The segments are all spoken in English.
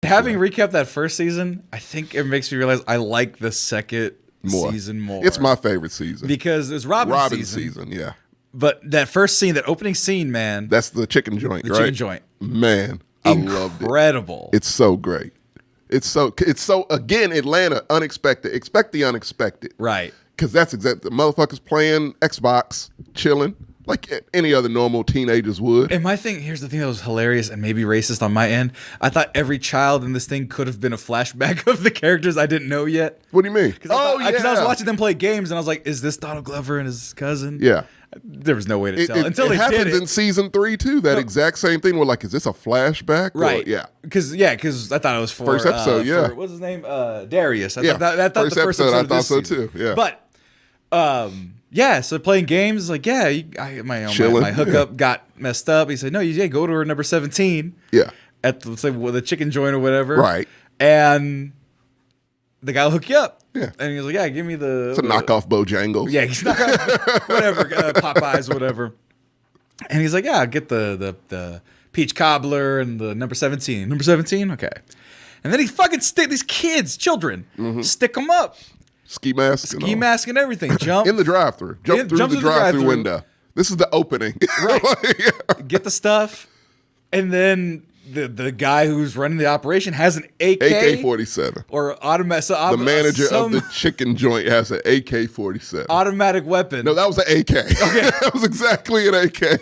Having recapped that first season, I think it makes me realize I like the second season more. It's my favorite season because it's Robin's season. Yeah, but that first scene, that opening scene, man, that's the chicken joint, right? Chicken joint, man, I loved it. Incredible. It's so great. It's so again, Atlanta, unexpected. Expect the unexpected, right? Because that's exactly the motherfuckers playing Xbox, chilling. Like any other normal teenagers would. And my thing, here's the thing that was hilarious and maybe racist on my end. I thought every child in this thing could have been a flashback of the characters I didn't know yet. What do you mean? Because I was watching them play games and I was like, is this Donald Glover and his cousin? Yeah. There was no way to tell. Until they happens in season 3 too. That exact same thing. We're like, is this a flashback? Right. Or, yeah. Because I thought it was for first episode. For, what's his name? Darius. I thought first the first episode. I of thought this so season. too. Yeah. But yeah, so playing games, like, my hookup got messed up. He said, no, you go to her number 17. Yeah. At let's say the chicken joint or whatever. Right. And the guy will hook you up. Yeah. And he was like, yeah, give me the... It's a knockoff Bojangles. Yeah, he's knockoff, whatever, Popeyes, whatever. And he's like, yeah, I'll get the peach cobbler and the number 17. Number 17? Okay. And then he fucking these kids, children, stick them up. Ski mask and everything. Jump. In the drive-thru. Jump through the drive-thru window. This is the opening. Right. Get the stuff. And then the guy who's running the operation has an AK-47. Or automatic. The manager of the chicken joint has an AK-47. Automatic weapon. No, that was an AK. Okay. That was exactly an AK.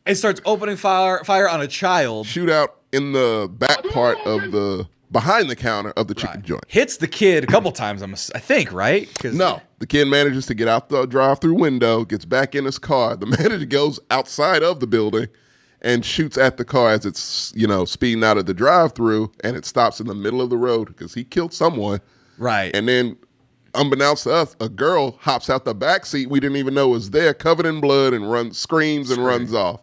It starts opening fire on a child. Shootout in the back part of behind the counter of the chicken joint. Hits the kid a couple times, I think, right? No. The kid manages to get out the drive-through window, gets back in his car. The manager goes outside of the building and shoots at the car as it's, speeding out of the drive-through, and it stops in the middle of the road because he killed someone. Right. And then, unbeknownst to us, a girl hops out the back seat we didn't even know was there, covered in blood, and screams and runs off.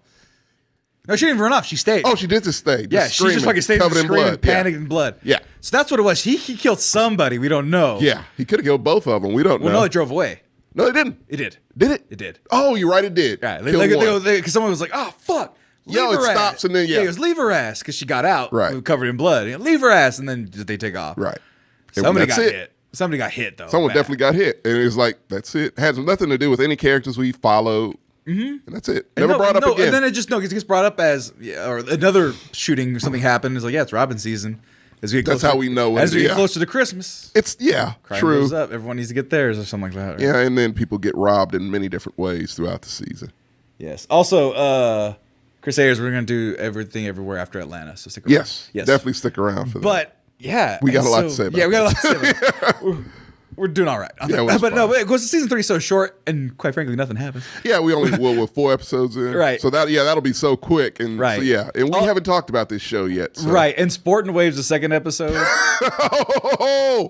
No, she didn't even run off. She stayed. Oh, she did just stay. Yeah, she just fucking stayed covered in blood. Panicked in blood. Yeah. So that's what it was. He killed somebody. We don't know. Yeah, he could have killed both of them. We don't know. Well, no, it drove away. No, it didn't. It did. Did it? It did. Oh, you're right. It did. Yeah, because someone was like, "Oh fuck." It stops and then it was leave her ass because she got out, right, covered in blood. Leave her ass, and then they take off. Right. Somebody got hit. Somebody got hit though. Someone definitely got hit, and it was like that's it. Has nothing to do with any characters we followed. And that's it. Never brought up again. And then it gets brought up as, or another shooting, something happened. It's like, yeah, it's Robin's season. That's how we know. As we get closer to Christmas. It's, crime true. goes up. Everyone needs to get theirs or something like that. Right? Yeah, and then people get robbed in many different ways throughout the season. Yes. Also, Chris Ayers, we're going to do Everything Everywhere after Atlanta. So stick around. Yes. Definitely stick around for that. But, yeah. We got a lot to say about we got a lot to say about it. We're doing all right. Because season 3 is so short, and quite frankly, nothing happens. Yeah, we're 4 episodes in. Right. So that'll be so quick. And right. So, and we haven't talked about this show yet. So. Right. And Sport and Waves, the second episode.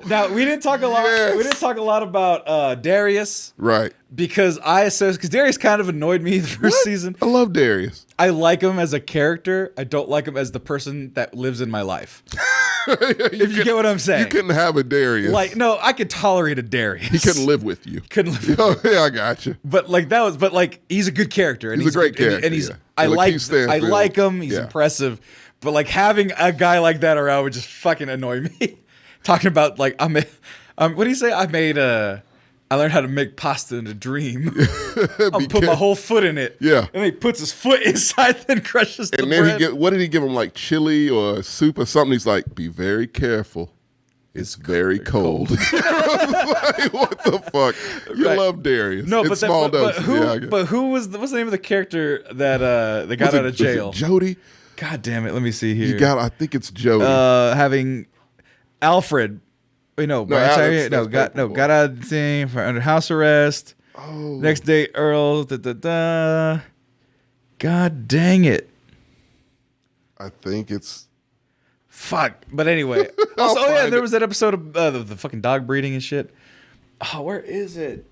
Now we didn't talk a lot. Yes. We didn't talk a lot about Darius. Right. Because Darius kind of annoyed me the first season. I love Darius. I like him as a character. I don't like him as the person that lives in my life. If you get what I'm saying. You couldn't have a Darius. Like, no, I could tolerate a Darius. He couldn't live with you. Couldn't live with you. Oh, yeah, I got you. But he's a good character. And he's a great character. And I like him. He's impressive. But like having a guy like that around would just fucking annoy me. Talking about like, what do you say? I learned how to make pasta in a dream. I'll put my whole foot in it. Yeah. And he puts his foot inside, then crushes the bread. And then what did he give him, like chili or soup or something? He's like, be very careful. It's very cold. Like, what the fuck? You love Darius. No, it's small doses. What's the name of the character that got out of jail? Was it Jody? God damn it. Let me see here. I think it's Jody. Having Alfred. Wait, got out of the thing for under house arrest. Oh. Next day, Earl. God dang it. I think it's. Fuck. But anyway. Also, there was that episode of the fucking dog breeding and shit. Oh, where is it?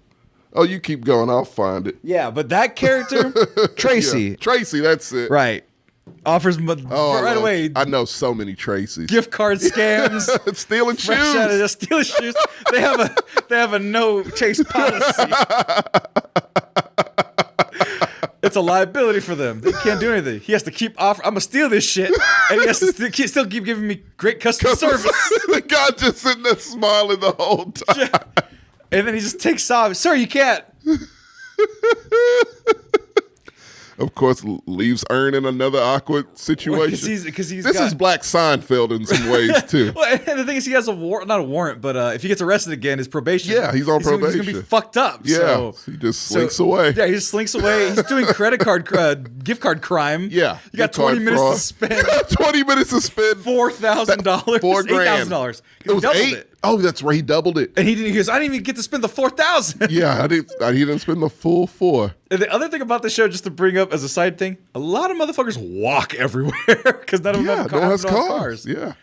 Oh, you keep going. I'll find it. Yeah, but that character, Tracy. Yeah, Tracy, that's it. Right. Offers right away. I know so many Tracys. Gift card scams. Stealing shoes. Stealing shoes. They have a no chase policy. It's a liability for them. They can't do anything. He has to keep offering. I'm gonna steal this shit, and he has to still keep giving me great customer service. The guy just sitting there smiling the whole time. And then he just takes off. Sir, you can't. Of course, leaves Ern in another awkward situation. Because he's this is Black Seinfeld in some ways too. Well, and the thing is, he has a warrant, not a warrant, but if he gets arrested again, his probation. Yeah, he's on probation. He's gonna be fucked up. Yeah, so he just slinks away. Yeah, he just slinks away. He's doing credit card, gift card crime. Yeah, you got 20 minutes to spend. 20 minutes to spend. $4,000. $4,000. $8,000. It was $8,000. Oh, that's right. He doubled it. And he goes, I didn't even get to spend the $4,000. Yeah, he didn't spend the full $4,000. And the other thing about the show, just to bring up as a side thing, a lot of motherfuckers walk everywhere because none of them have cars. Yeah,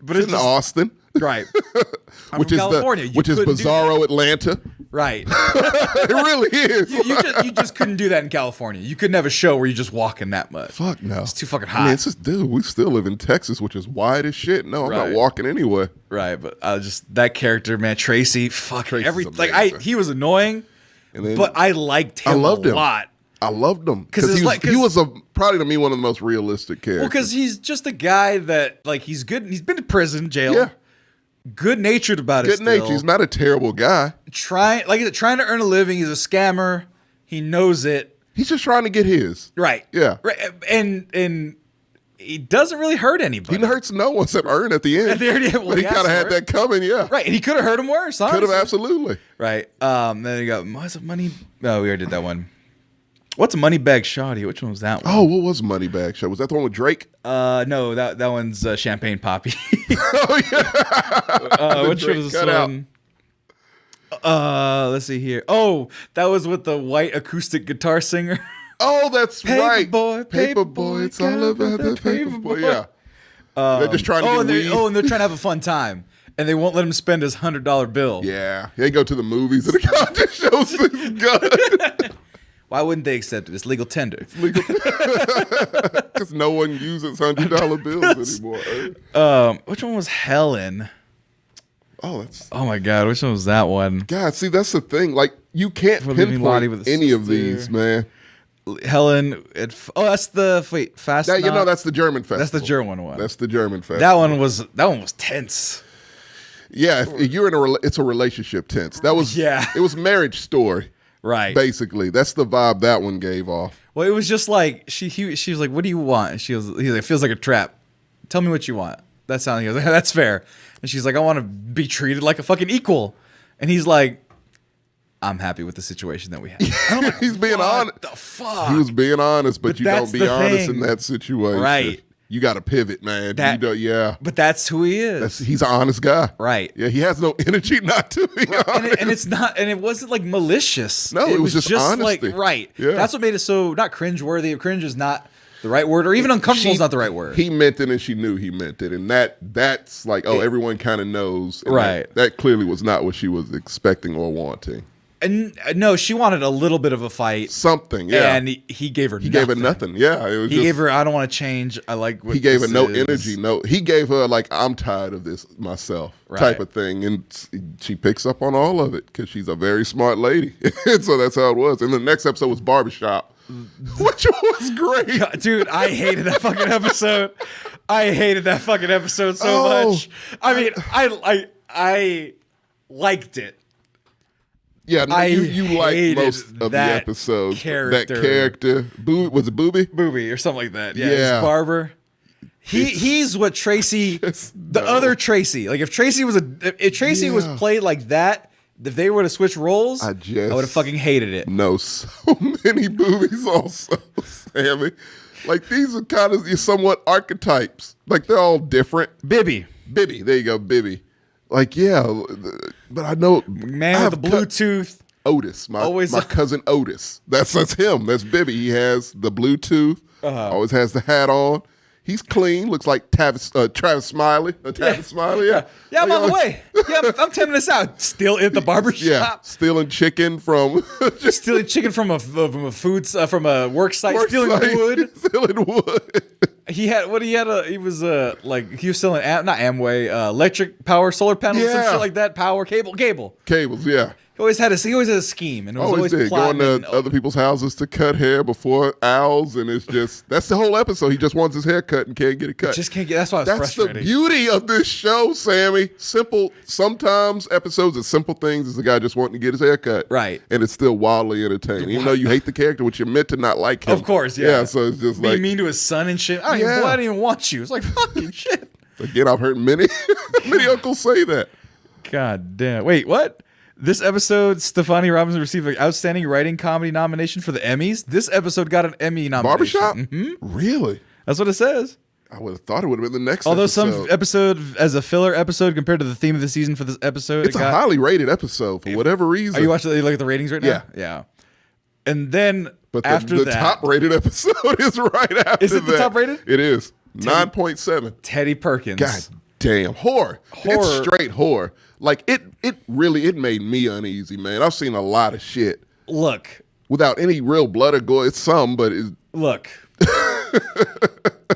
but it's in Austin, right? which is California, which is bizarro Atlanta. Right. It really is. You just couldn't do that in California. You couldn't have a show where you just walk in that much. Fuck no. It's too fucking hot. I mean, it's just, dude, we still live in Texas, which is wide as shit. No, I'm not walking anywhere. Right, but just that character, man, Tracy. Fuck Tracy's he was annoying, but I liked him. I loved him a lot. I loved him because he was probably to me one of the most realistic characters. Well, because he's just a guy that he's good. He's been to prison, jail. Yeah. Good natured about it. Good natured. He's not a terrible guy. Trying to earn a living. He's a scammer. He knows it. He's just trying to get his. Right. Yeah. Right. And he doesn't really hurt anybody. He hurts no one except Ern at the end. But he kind of had that coming. Yeah. Right. And he could have hurt him worse. Could have absolutely. Right. Then you got what's a money? No, we already did that one. What's a Moneybag Shawty? Which one was that one? Oh, what was Moneybag Shawty? Was that the one with Drake? No, that one's Champagne Poppy. Oh yeah. Which was this one? Let's see here. Oh, that was with the white acoustic guitar singer. Oh, that's right. Paper boy, it's all about the paper boy. Yeah. They're just trying to get weed. And they're trying to have a fun time. And they won't let him spend his $100 bill. Yeah. They go to the movies and the guy just shows his gun. Why wouldn't they accept it? It's legal tender. It's legal because no one uses $100 bills anymore. Which one was Helen? Oh my God! Which one was that one? God, see, that's the thing. Like, you can't pinpoint any of these, man. Helen. That's the Fast. That's the German festival. That's the German one. That's the German festival. That one was tense. Yeah, if you're in it's a relationship tense. That was It was Marriage Story. Right. Basically, that's the vibe that one gave off. Well, it was just like she was like, "What do you want?" And he's like, "It feels like a trap. Tell me what you want." That sounds like that's fair. And she's like, "I want to be treated like a fucking equal." And he's like, "I'm happy with the situation that we have." Like, he's being honest. What the fuck? He was being honest, but you don't be honest in that situation. Right. You got to pivot, man. But that's who he is. He's an honest guy. Right. Yeah, he has no energy not to be honest. And it wasn't like malicious. No, it was just honesty. Right. Yeah. That's what made it so not cringeworthy. Cringe is not the right word, or even uncomfortable is not the right word. He meant it and she knew he meant it. And that's like, everyone kind of knows. Right. That clearly was not what she was expecting or wanting. And no, she wanted a little bit of a fight. Something, yeah. And he gave her nothing. He gave her nothing, yeah. He gave her, I don't want to change. I like what he gave her no energy. No, he gave her like, I'm tired of this myself type of thing. And she picks up on all of it because she's a very smart lady. And so that's how it was. And the next episode was Barbershop, which was great. God, dude, I hated that fucking episode. I hated that fucking episode so much. I mean, I liked it. Yeah, no, you like most of the episodes. That character. Was it Booby? Booby or something like that. Yeah. He's Barber. He's what Tracy, other Tracy. Like if Tracy was was played like that, if they were to switch roles, I would have fucking hated it. No, so many Boobies also, Sammy. Like these are kind of somewhat archetypes. Like they're all different. Bibby. There you go, Bibby. Like, yeah, but I know man with the Bluetooth. Otis, my cousin Otis. That's him. That's Bibby. He has the Bluetooth. Always has the hat on. He's clean. Looks like Travis Smiley. Smiley. Yeah. Yeah, I'm on the way. Yeah, I'm 10 minutes out. Still at the barbershop. Yeah, stealing chicken from. Stealing chicken from a work site. Stealing wood. Stealing wood. He was selling not Amway, electric power solar panels, some shit like that. Power cables. Yeah. always had a scheme, and it was always did. Going plotting. to other people's houses to cut hair before owls, and it's just that's the whole episode. He just wants his hair cut and can't get it cut. Just can't get. That's why it's frustrating. That's the beauty of this show, Sammy. Simple. Sometimes episodes of simple things is the guy just wanting to get his hair cut, right? And it's still wildly entertaining, even though you hate the character, which you're meant to not like him. Of course, yeah. Yeah, so it's just being like mean to his son and shit. I don't even want you. It's like fucking shit. Again, I've heard many uncles say that. God damn. Wait, what? This episode, Stefani Robinson received an Outstanding Writing Comedy nomination for the Emmys. This episode got an Emmy nomination. Barbershop? Mm-hmm. Really? That's what it says. I would have thought it would have been the next Although episode. some episode as a filler episode compared to the theme of the season for this episode. It's a highly rated episode for whatever reason. Are you watching? You look at the ratings right now? Yeah. Yeah. And then but after the that, top rated episode is right after Is it the that. top rated? It is. 9.7. Teddy Perkins. God damn. Horror. It's straight horror. Like it made me uneasy, man. I've seen a lot of shit. Look. Without any real blood or gore. It's some, but it's... Look.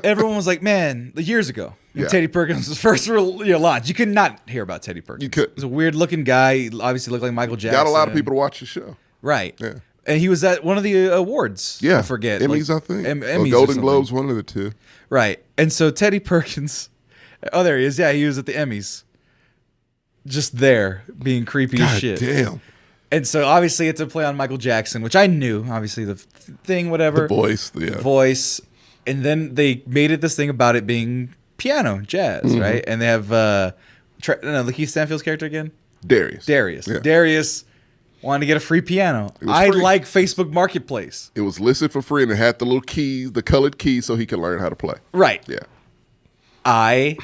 Everyone was like, man, years ago, Teddy Perkins was first launch. You could not hear about Teddy Perkins. You could. He was a weird looking guy. He obviously looked like Michael Jackson. Got a lot of people to watch the show. Right. Yeah. And he was at one of the awards. Yeah. I forget. Emmys, I think. Emmys or Golden Globes, one of the two. Right. And so Teddy Perkins, oh, there he is. Yeah, he was at the Emmys. Just there, being creepy as shit. Damn. And so obviously it's a play on Michael Jackson, which I knew. Obviously the thing, whatever. The voice. Yeah. Voice. And then they made it this thing about it being piano, jazz, right? And they have Lakeith Stanfield's character again? Darius. Yeah. Darius wanted to get a free piano. I like Facebook Marketplace. It was listed for free and it had the little keys, the colored keys, so he could learn how to play. Right. Yeah. I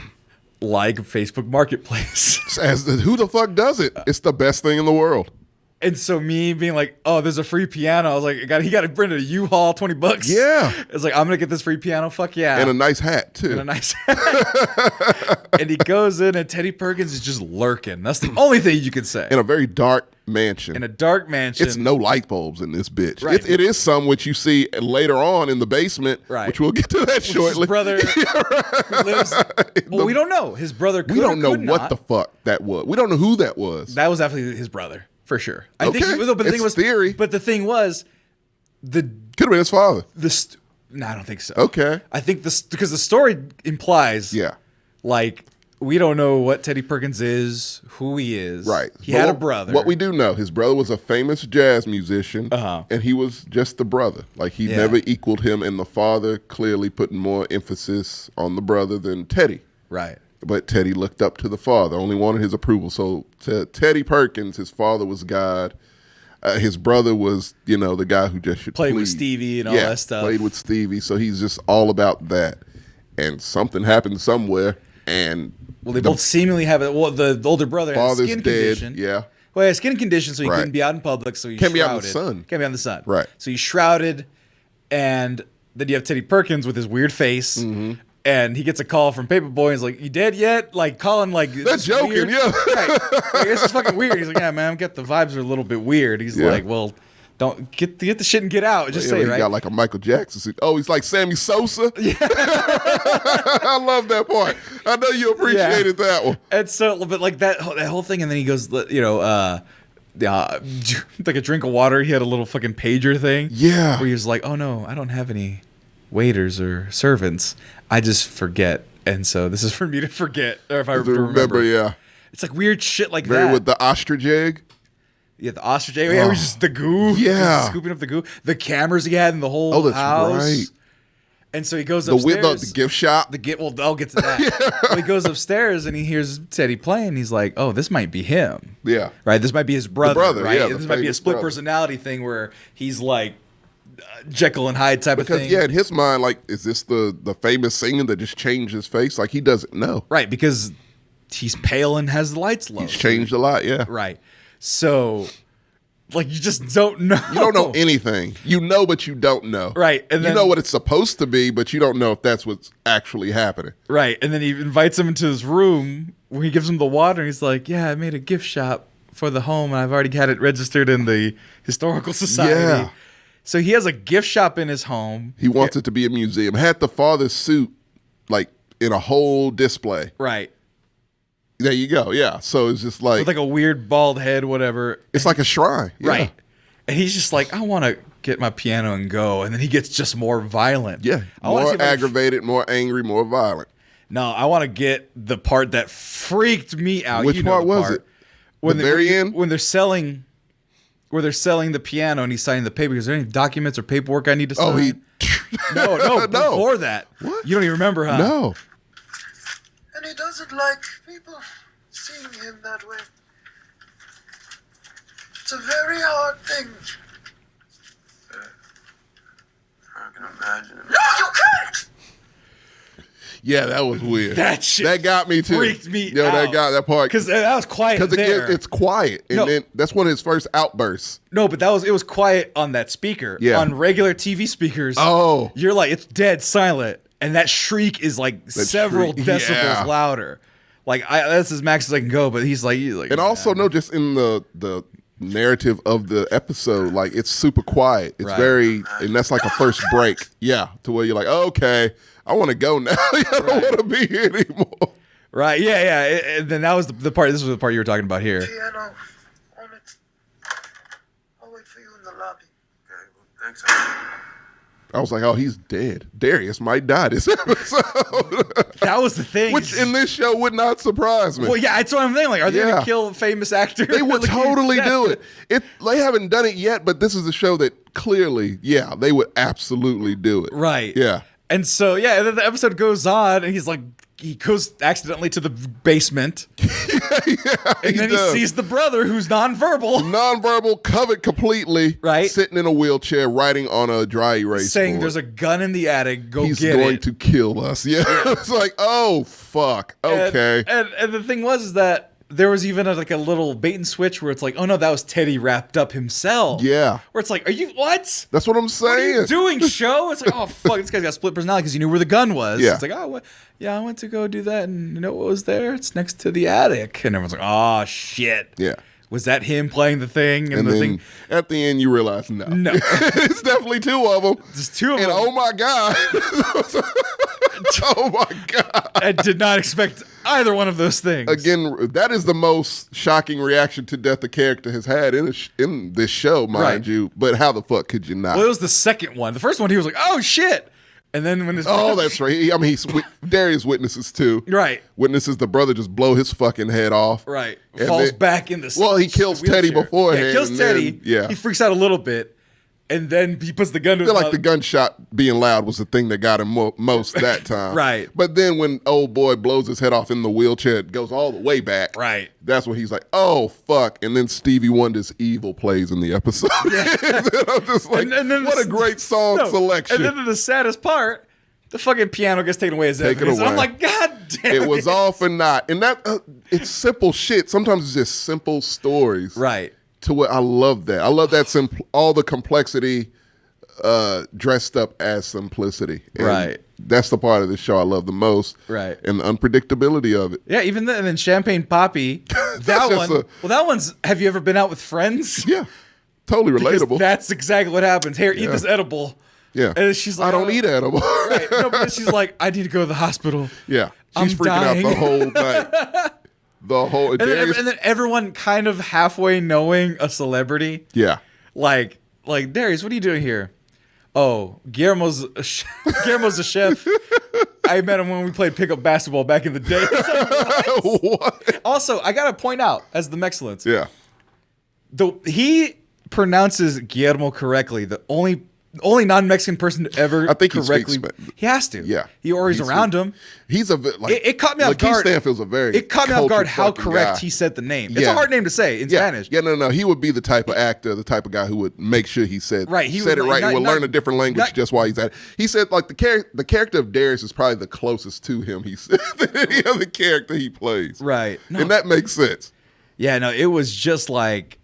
like Facebook Marketplace. Who the fuck does it? It's the best thing in the world. And so me being like, oh, there's a free piano. I was like, he got to bring it a U-Haul, $20. Yeah. It's like, I'm going to get this free piano. Fuck yeah. And a nice hat, too. And he goes in and Teddy Perkins is just lurking. That's the only thing you can say. In a very dark mansion. In a dark mansion. It's no light bulbs in this bitch. Right. It is some which you see later on in the basement, right. Which we'll get to that shortly. His brother lives... Well, we don't know. His brother could We don't know what the fuck that was. We don't know who that was. That was definitely his brother. For sure. I okay. think but the thing was theory. But the thing was could have been his father. No, I don't think so. Okay. I think because the story implies like we don't know what Teddy Perkins is, who he is. Right. He had a brother. What we do know, his brother was a famous jazz musician, and he was just the brother. Like he never equaled him, and the father clearly putting more emphasis on the brother than Teddy. Right. But Teddy looked up to the father, only wanted his approval. So to Teddy Perkins, his father was God. His brother was, the guy who just should played with Stevie and all that stuff. Played with Stevie. So he's just all about that. And something happened somewhere, and they both seemingly have it. Well, the older brother had a skin condition. Yeah. Well, he had a skin condition, so he couldn't be out in public. So he can't be out in the sun. Can't be out in the sun. Right. So he's shrouded, and then you have Teddy Perkins with his weird face. Mm-hmm. And he gets a call from Paperboy. He's like, "You dead yet?" Like calling, like they're joking, weird? yeah. Right. Like, this is fucking weird. He's like, "Yeah, man, the vibes are a little bit weird." He's like, "Well, don't get the shit and get out. Just say it, right." He got like a Michael Jackson suit. Oh, he's like Sammy Sosa. Yeah. I love that part. I know you appreciated that one. And so, but like that whole thing, and then he goes, like a drink of water. He had a little fucking pager thing. Yeah. Where he was like, "Oh no, I don't have any waiters or servants. I just forget." And so this is for me to forget, or if I remember. Yeah. It's like weird shit like Very that. with the ostrich egg. Yeah, the ostrich egg. Yeah, it was just the goo. Yeah. Scooping up the goo. The cameras he had in the whole house. Right. And so he goes upstairs. The gift shop. I'll get to that. Well, he goes upstairs and he hears Teddy playing. He's like, "Oh, this might be him." Yeah. This might be his brother. Right. Yeah, this might be a split personality thing where he's like Jekyll and Hyde type of thing. Yeah, in his mind, like, is this the famous singer that just changed his face? Like, he doesn't know. Right, because he's pale and has the lights low. He's changed a lot, yeah. Right. So, like, you just don't know. You don't know anything. You know, but you don't know. Right. And then, you know what it's supposed to be, but you don't know if that's what's actually happening. Right. And then he invites him into his room where he gives him the water. And he's like, "Yeah, I made a gift shop for the home. And I've already had it registered in the Historical Society." Yeah. So he has a gift shop in his home. He wants it to be a museum. Had the father's suit, like, in a whole display. Right. There you go. Yeah. So it's just like with like a weird bald head, whatever. It's like a shrine. Yeah. Right. And he's just like, I want to get my piano and go. And then he gets just more violent. Yeah. More aggravated, more angry, more violent. No, I want to get the part that freaked me out. Which part was it? When the very end? When they're selling the piano and he's signing the paper. Is there any documents or paperwork I need to sign? No, before that. What? You don't even remember, huh? No. And he doesn't like people seeing him that way. It's a very hard thing. I can imagine. No, you can't! Yeah, that was weird. That shit that got me too. Freaked me out. That part. Because that was quiet there. It's quiet. And then that's one of his first outbursts. No, but it was quiet on that speaker. Yeah. On regular TV speakers. Oh. You're like, it's dead silent. And that shriek is like several decibels louder. Like, that's as max as I can go, but he's like and also, just in the narrative of the episode, like, it's super quiet. It's very, and that's like a first break. Yeah. To where you're like, okay, I want to go now. I don't want to be here anymore. Right. Yeah. And then that was the part. This was the part you were talking about here. Piano on it. I'll wait for you in the lobby. Okay. Well, thanks. I was like, oh, he's dead. Darius might die this episode. That was the thing. Which in this show would not surprise me. Well, yeah, that's what I'm thinking. Like, are they going to kill a famous actor? They would totally do it. They haven't done it yet, but this is a show that clearly, they would absolutely do it. Right. Yeah. And so, and then the episode goes on, and he's like, he goes accidentally to the basement. And then he sees the brother who's nonverbal. Nonverbal, covered completely. Right. Sitting in a wheelchair, writing on a dry erase saying board. There's a gun in the attic. Go He's get it. He's going to kill us. Yeah. It's like, oh, fuck. Okay. And the thing was that there was even a little bait and switch where it's like, oh no, that was Teddy wrapped up himself. Yeah. Where it's like, are you what? That's what I'm saying. What are you doing, show? It's like, oh fuck, this guy's got split personality because he knew where the gun was. Yeah. It's like, oh yeah, I went to go do that, and you know what was there? It's next to the attic, and everyone's like, oh shit. Yeah. Was that him playing the thing? And the then thing at the end, you realize no. It's definitely two of them. There's two of them. And oh my god. Oh my god. I did not expect either one of those things. Again, that is the most shocking reaction to death the character has had in this show, mind you. But how the fuck could you not? Well, it was the second one. The first one, he was like, oh shit. And then when his that's right. I mean, Darius witnesses too. Right. Witnesses the brother just blow his fucking head off. Right. Falls back in the Well, he kills Teddy beforehand. Yeah, kills Teddy. He freaks out a little bit. And then he puts the gun to his mouth. The gunshot being loud was the thing that got him most that time. Right. But then when old boy blows his head off in the wheelchair, it goes all the way back. Right. That's when he's like, oh, fuck. And then Stevie Wonder's Evil plays in the episode. Yeah. I'm just like, what a great song selection. And then the saddest part, the fucking piano gets taken away as evidence. I'm like, God damn it. It was all for naught. And that it's simple shit. Sometimes it's just simple stories. Right. To what I love that. I love that all the complexity dressed up as simplicity. And right. That's the part of the show I love the most. Right. And the unpredictability of it. Yeah, even and then Champagne Poppy. That one. That one's have you ever been out with friends? Yeah. Totally relatable. Because that's exactly what happens. Here, eat this edible. Yeah. And she's like, I don't eat edible. Right. No, but she's like, I need to go to the hospital. Yeah. She's freaking out the whole night. And then everyone kind of halfway knowing a celebrity. Yeah. Like Darius, what are you doing here? Oh, Guillermo's a chef. I met him when we played pickup basketball back in the day. What? Also, I gotta point out as the Mexcellence. Yeah. He pronounces Guillermo correctly. The only non-Mexican person to ever correctly. He has to. Yeah. He's around him. He's it caught me off guard. Stanfield's a very It caught me off guard how correct guy. he said the name. It's a hard name to say in Spanish. Yeah, no. He would be the type of actor, the type of guy who would make sure he said right. He said it right and would learn a different language just while he's at it. He said like the character of Darius is probably the closest to him, he said, than any other character he plays. Right. No. And that makes sense. Yeah, no, it was just like,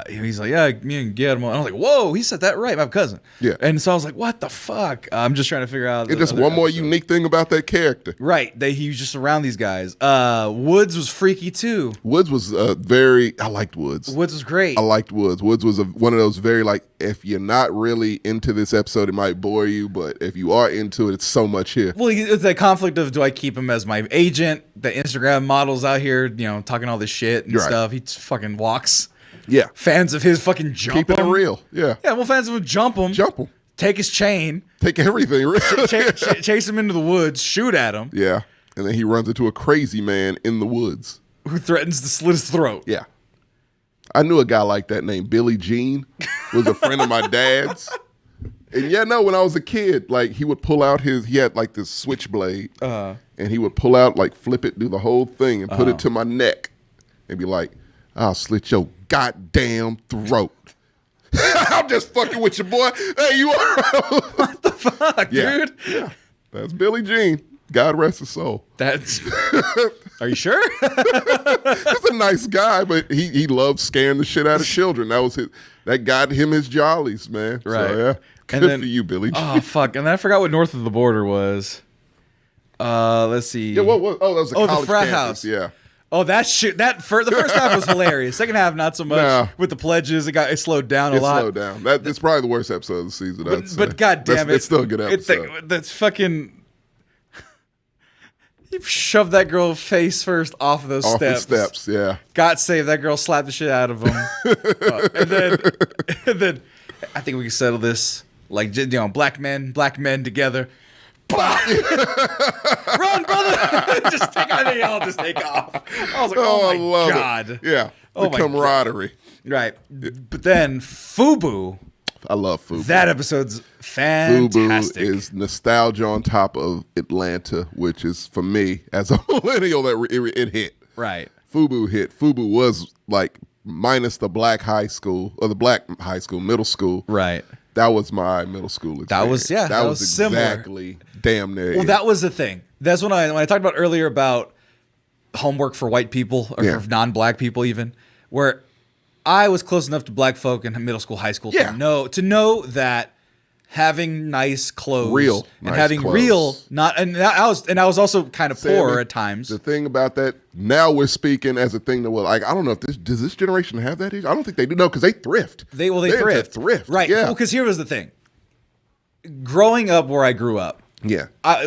he's like, yeah, me and Guillermo. And I was like, whoa, he said that right, my cousin. Yeah. And so I was like, what the fuck? I'm just trying to figure out. It's just one more unique thing about that character. Right. He was just around these guys. Woods was freaky too. Woods was I liked Woods. Woods was great. I liked Woods. Woods was one of those very like if you're not really into this episode, it might bore you, but if you are into it, it's so much here. Well, it's that conflict of, do I keep him as my agent? The Instagram models out here, talking all this shit and stuff. He fucking walks. Yeah. Fans of his fucking jump Keep it him. real. Yeah. Yeah, well, fans of him jump him. Take his chain. Take everything. Chase him into the woods. Shoot at him. Yeah. And then he runs into a crazy man in the woods. Who threatens to slit his throat. Yeah. I knew a guy like that named Billy Jean. Was a friend of my dad's. And when I was a kid, like he would pull out he had like this switchblade. And he would pull out, like flip it, do the whole thing and put it to my neck. And be like, I'll slit your goddamn throat. I'm just fucking with you, boy. Hey, you are. What the fuck, dude? Yeah. That's Billy Jean. God rest his soul. Are you sure? He's a nice guy, but he loved scaring the shit out of children. That got him his jollies, man. Right. So, yeah. Good for you, Billy Jean. Oh, fuck. And then I forgot what North of the Border was. Let's see. Yeah, what? Oh, that was the frat campus. house. Yeah. Oh, that shit. The first half was hilarious. Second half, not so much. Nah. With the pledges, it slowed down a lot. It slowed down. It's probably the worst episode of the season. But god damn it, it's still a good episode. That's fucking. You shoved that girl face first off of those steps. Off the steps, yeah. God save that girl, slapped the shit out of him. and then I think we can settle this like black men together. Run, brother! Just take off. They all just take off. I was like, oh my god. It. Yeah. The camaraderie. God. Right. But then Fubu. I love Fubu. That episode's fantastic. Fubu is nostalgia on top of Atlanta, which is, for me, as a millennial, that it hit. Right. Fubu hit. Fubu was like minus the black high school, or the black high school, middle school. Right. That was my middle school experience. That was exactly similar. Damn near. Well, that was the thing. That's when I talked about earlier about homework for white people or for non-black people even, where I was close enough to black folk in middle school, high school to know that having nice clothes I was also kind of poor at times. The thing about that, now we're speaking as a thing that I don't know if does this generation have that issue? I don't think they do. No, because they thrift. They thrift. Right. Yeah. Well, because here was the thing. Growing up where I grew up. Yeah. I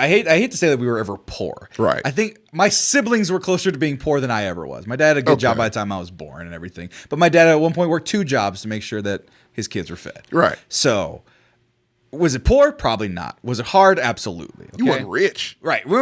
hate to say that we were ever poor. Right. I think my siblings were closer to being poor than I ever was. My dad had a good job by the time I was born and everything. But my dad at one point worked 2 jobs to make sure that his kids were fed. Right. So, was it poor? Probably not. Was it hard? Absolutely. Okay? You weren't rich. Right. You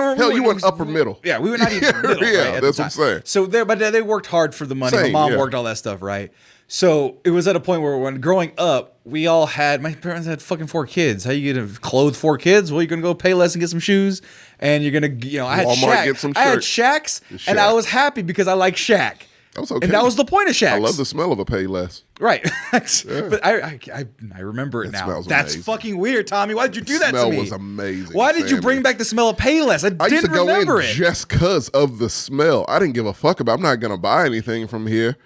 weren't upper middle. Yeah, we were not even middle. Yeah, right, that's what I'm saying. So my dad, they worked hard for the money. My mom worked all that stuff, right? So it was at a point where when growing up, my parents had fucking 4 kids. How you gonna clothe 4 kids? Well, you're gonna go pay less and get some shoes, and you're gonna, I had Walmart, get some I had Shaqs, and I was happy because I like Shaq. That was okay. And that was the point of Shaqs. I love the smell of a Payless. Right. But I remember it now. That's amazing. fucking weird, Tommy. Why did you do that to me? The smell was amazing. Why did you bring back the smell of Payless? I used didn't to go remember in it. just because of the smell. I didn't give a fuck about. I'm not gonna buy anything from here.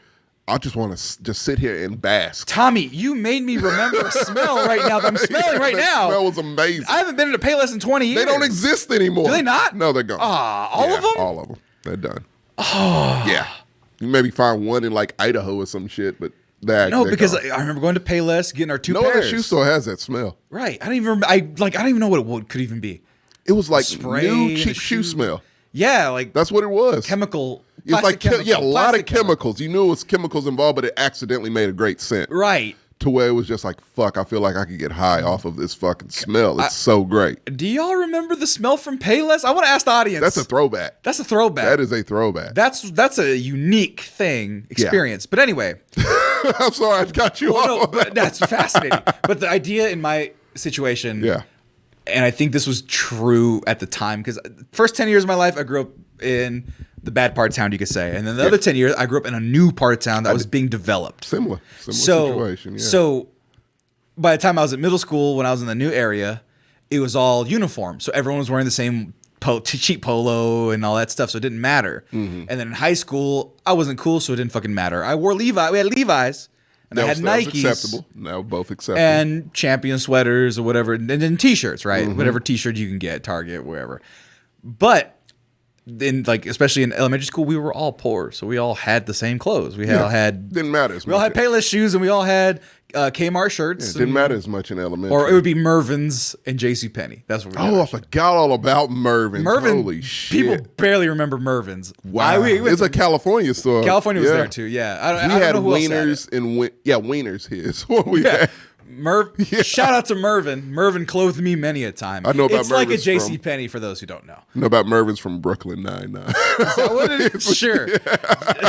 I just want to just sit here and bask. Tommy, you made me remember a smell right now that I'm smelling right now. That smell was amazing. I haven't been in a Payless in 20 years. They don't exist anymore. Do they not? No, they're gone. All of them? All of them. They're done. Oh. Yeah. You maybe find one in like Idaho or some shit, but no, because I remember going to Payless, getting our 2 pairs. No other shoe store has that smell. Right. I don't even remember. I don't even know what it could even be. It was like spray, new cheap shoe smell. Yeah, like that's what it was. Chemical. It's like a lot of chemicals. You knew it was chemicals involved, but it accidentally made a great scent. Right. To where it was just like, fuck, I feel like I could get high off of this fucking smell. It's so great. Do y'all remember the smell from Payless? I want to ask the audience. That's a throwback. That's a throwback. That is a throwback. That's a unique experience. Yeah. But anyway. I'm sorry, I got you off. No, but that's fascinating. But the idea in my situation, and I think this was true at the time, because first 10 years of my life, I grew up in the bad part of town, you could say. And then the other 10 years, I grew up in a new part of town that was being developed. Similar situation, yeah. So by the time I was at middle school, when I was in the new area, it was all uniform. So everyone was wearing the same cheap polo and all that stuff, so it didn't matter. Mm-hmm. And then in high school, I wasn't cool, so it didn't fucking matter. I wore Levi's. We had Levi's. And I had Nikes. Was acceptable. Now both acceptable. And Champion sweaters or whatever. And then T-shirts, right? Mm-hmm. Whatever T-shirt you can get, Target, wherever. But especially in elementary school, we were all poor, so we all had the same clothes. We all had didn't matter. We all had Payless shoes, and we all had Kmart shirts. It didn't matter as much in elementary. Or it would be Mervyn's and JCPenney. That's what we had. I forgot all about Mervyn's. Holy shit. People barely remember Mervyn's. Wow. It's a California store. California was there too, yeah. We had Wieners and Wieners here. Is what we had. Shout out to Mervyn. Mervyn clothed me many a time. I know about It's Mervyn's like a JCPenney for those who don't know. I know about Mervyn's from Brooklyn Nine-Nine. Sure.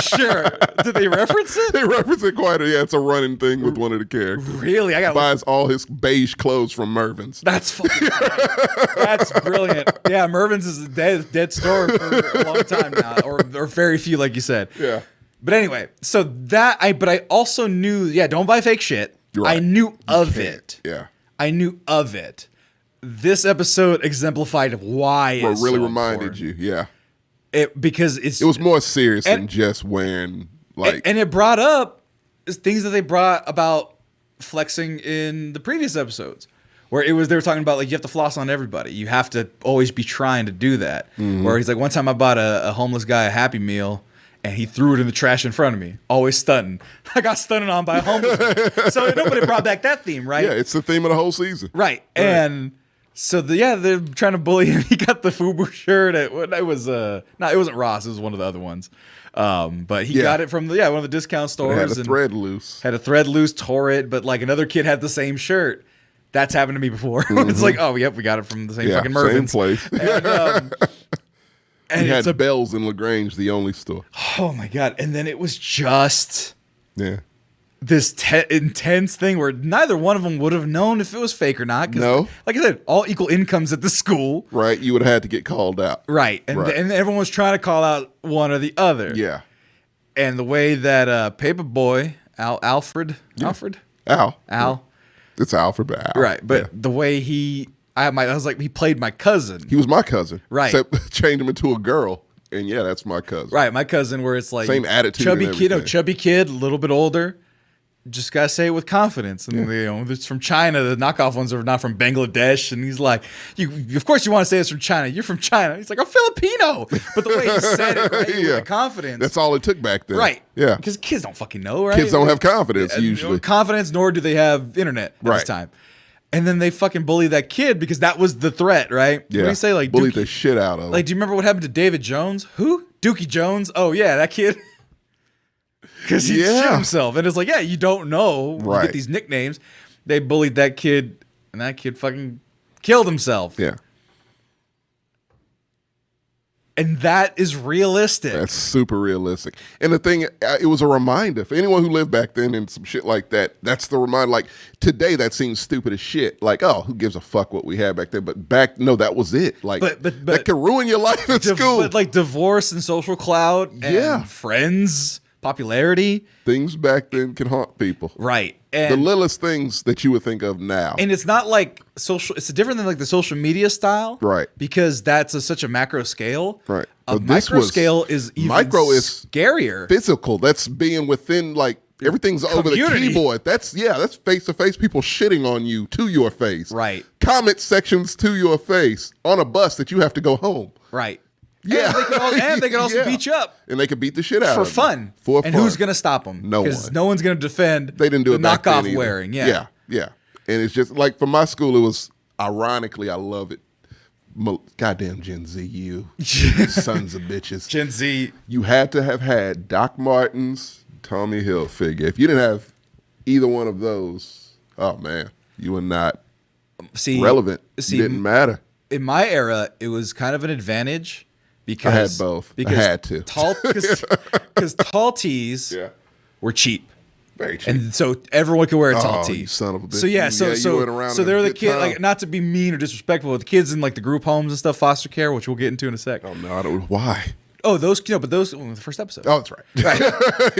Sure. Did they reference it? They reference it quite it's a running thing with one of the characters. Really? Buys all his beige clothes from Mervyn's. That's fucking That's brilliant. Yeah, Mervyn's is a dead store for a long time now, or very few, like you said. Yeah. But anyway, so but I also knew, don't buy fake shit. Right. I knew of it. Yeah. I knew of it. This episode exemplified why it's really so reminded important. you, yeah. Because it was more serious than just wearing and it brought up things that they brought about flexing in the previous episodes. Where they were talking about you have to floss on everybody. You have to always be trying to do that. Mm-hmm. Where he's like, one time I bought a homeless guy a Happy Meal, and he threw it in the trash in front of me. Always stunting. I got stunted on by a homeless man. So nobody brought back that theme, right? Yeah, it's the theme of the whole season. Right. And so they're trying to bully him. He got the FUBU shirt. It wasn't Ross. It was one of the other ones. But he got it from one of the discount stores. It had a thread loose. Had a thread loose, tore it. But another kid had the same shirt. That's happened to me before. Mm-hmm. It's like, oh, yep, we got it from the same fucking Mervyn's. Same place. And he had Bell's in LaGrange, the only store. Oh my God. And then it was just this intense thing where neither one of them would have known if it was fake or not. No. Like I said, all equal incomes at the school. Right. You would have had to get called out. Right. And everyone was trying to call out one or the other. Yeah. And the way that Paperboy, Alfred? Al. It's Alfred, but Al. Right. But the way he played my cousin. He was my cousin. Right. Except changed him into a girl. And that's my cousin. Right. My cousin, where it's like same attitude. Chubby kid, a little bit older. Just gotta say it with confidence. And it's from China. The knockoff ones are not from Bangladesh. And he's like, of course you want to say it's from China. You're from China. He's like, I'm Filipino. But the way he said it, right, with confidence. That's all it took back then. Right. Yeah. Because kids don't fucking know, right? Kids don't have confidence usually. Confidence, nor do they have internet at this time. And then they fucking bully that kid because that was the threat, right? Yeah. When you say bullied the shit out of him. Do you remember what happened to David Jones? Who? Dookie Jones? Oh yeah, that kid. Because he shit himself. And it's like, you don't know. You get these nicknames. They bullied that kid, and that kid fucking killed himself. Yeah. And that is realistic. That's super realistic. And the thing, it was a reminder for anyone who lived back then and some shit like that. That's the reminder. Like today, that seems stupid as shit. Like, oh, who gives a fuck what we had back then? But that was it. Like, but that could ruin your life at school. But like divorce and social clout and friends, popularity. Things back then can haunt people. Right. And the littlest things that you would think of now. And it's not like it's different than like the social media style. Right. Because that's such a macro scale. Right. A micro scale is even scarier. Physical. That's being within like everything's over the keyboard. That's face to face people shitting on you to your face. Right. Comment sections to your face on a bus that you have to go home. Right. Yeah. And they can also beat you up. And they can beat the shit out of you. For fun. And who's going to stop them? No one. Because no one's going to defend they didn't do it back then knockoff wearing. Yeah. And it's just like for my school, it was ironically, I love it. Goddamn Gen Z, you sons of bitches. Gen Z. You had to have had Doc Martens, Tommy Hilfiger. If you didn't have either one of those, oh man, you were not relevant. Didn't matter. In my era, it was kind of an advantage. Because I had both. I had to. Because tall tees were cheap. Very cheap. And so everyone could wear a tall tee. You son of a bitch. So they're the kids, like not to be mean or disrespectful, but the kids in like the group homes and stuff, foster care, which we'll get into in a sec. Oh no, I don't. Why? Oh, the first episode. Oh, that's right.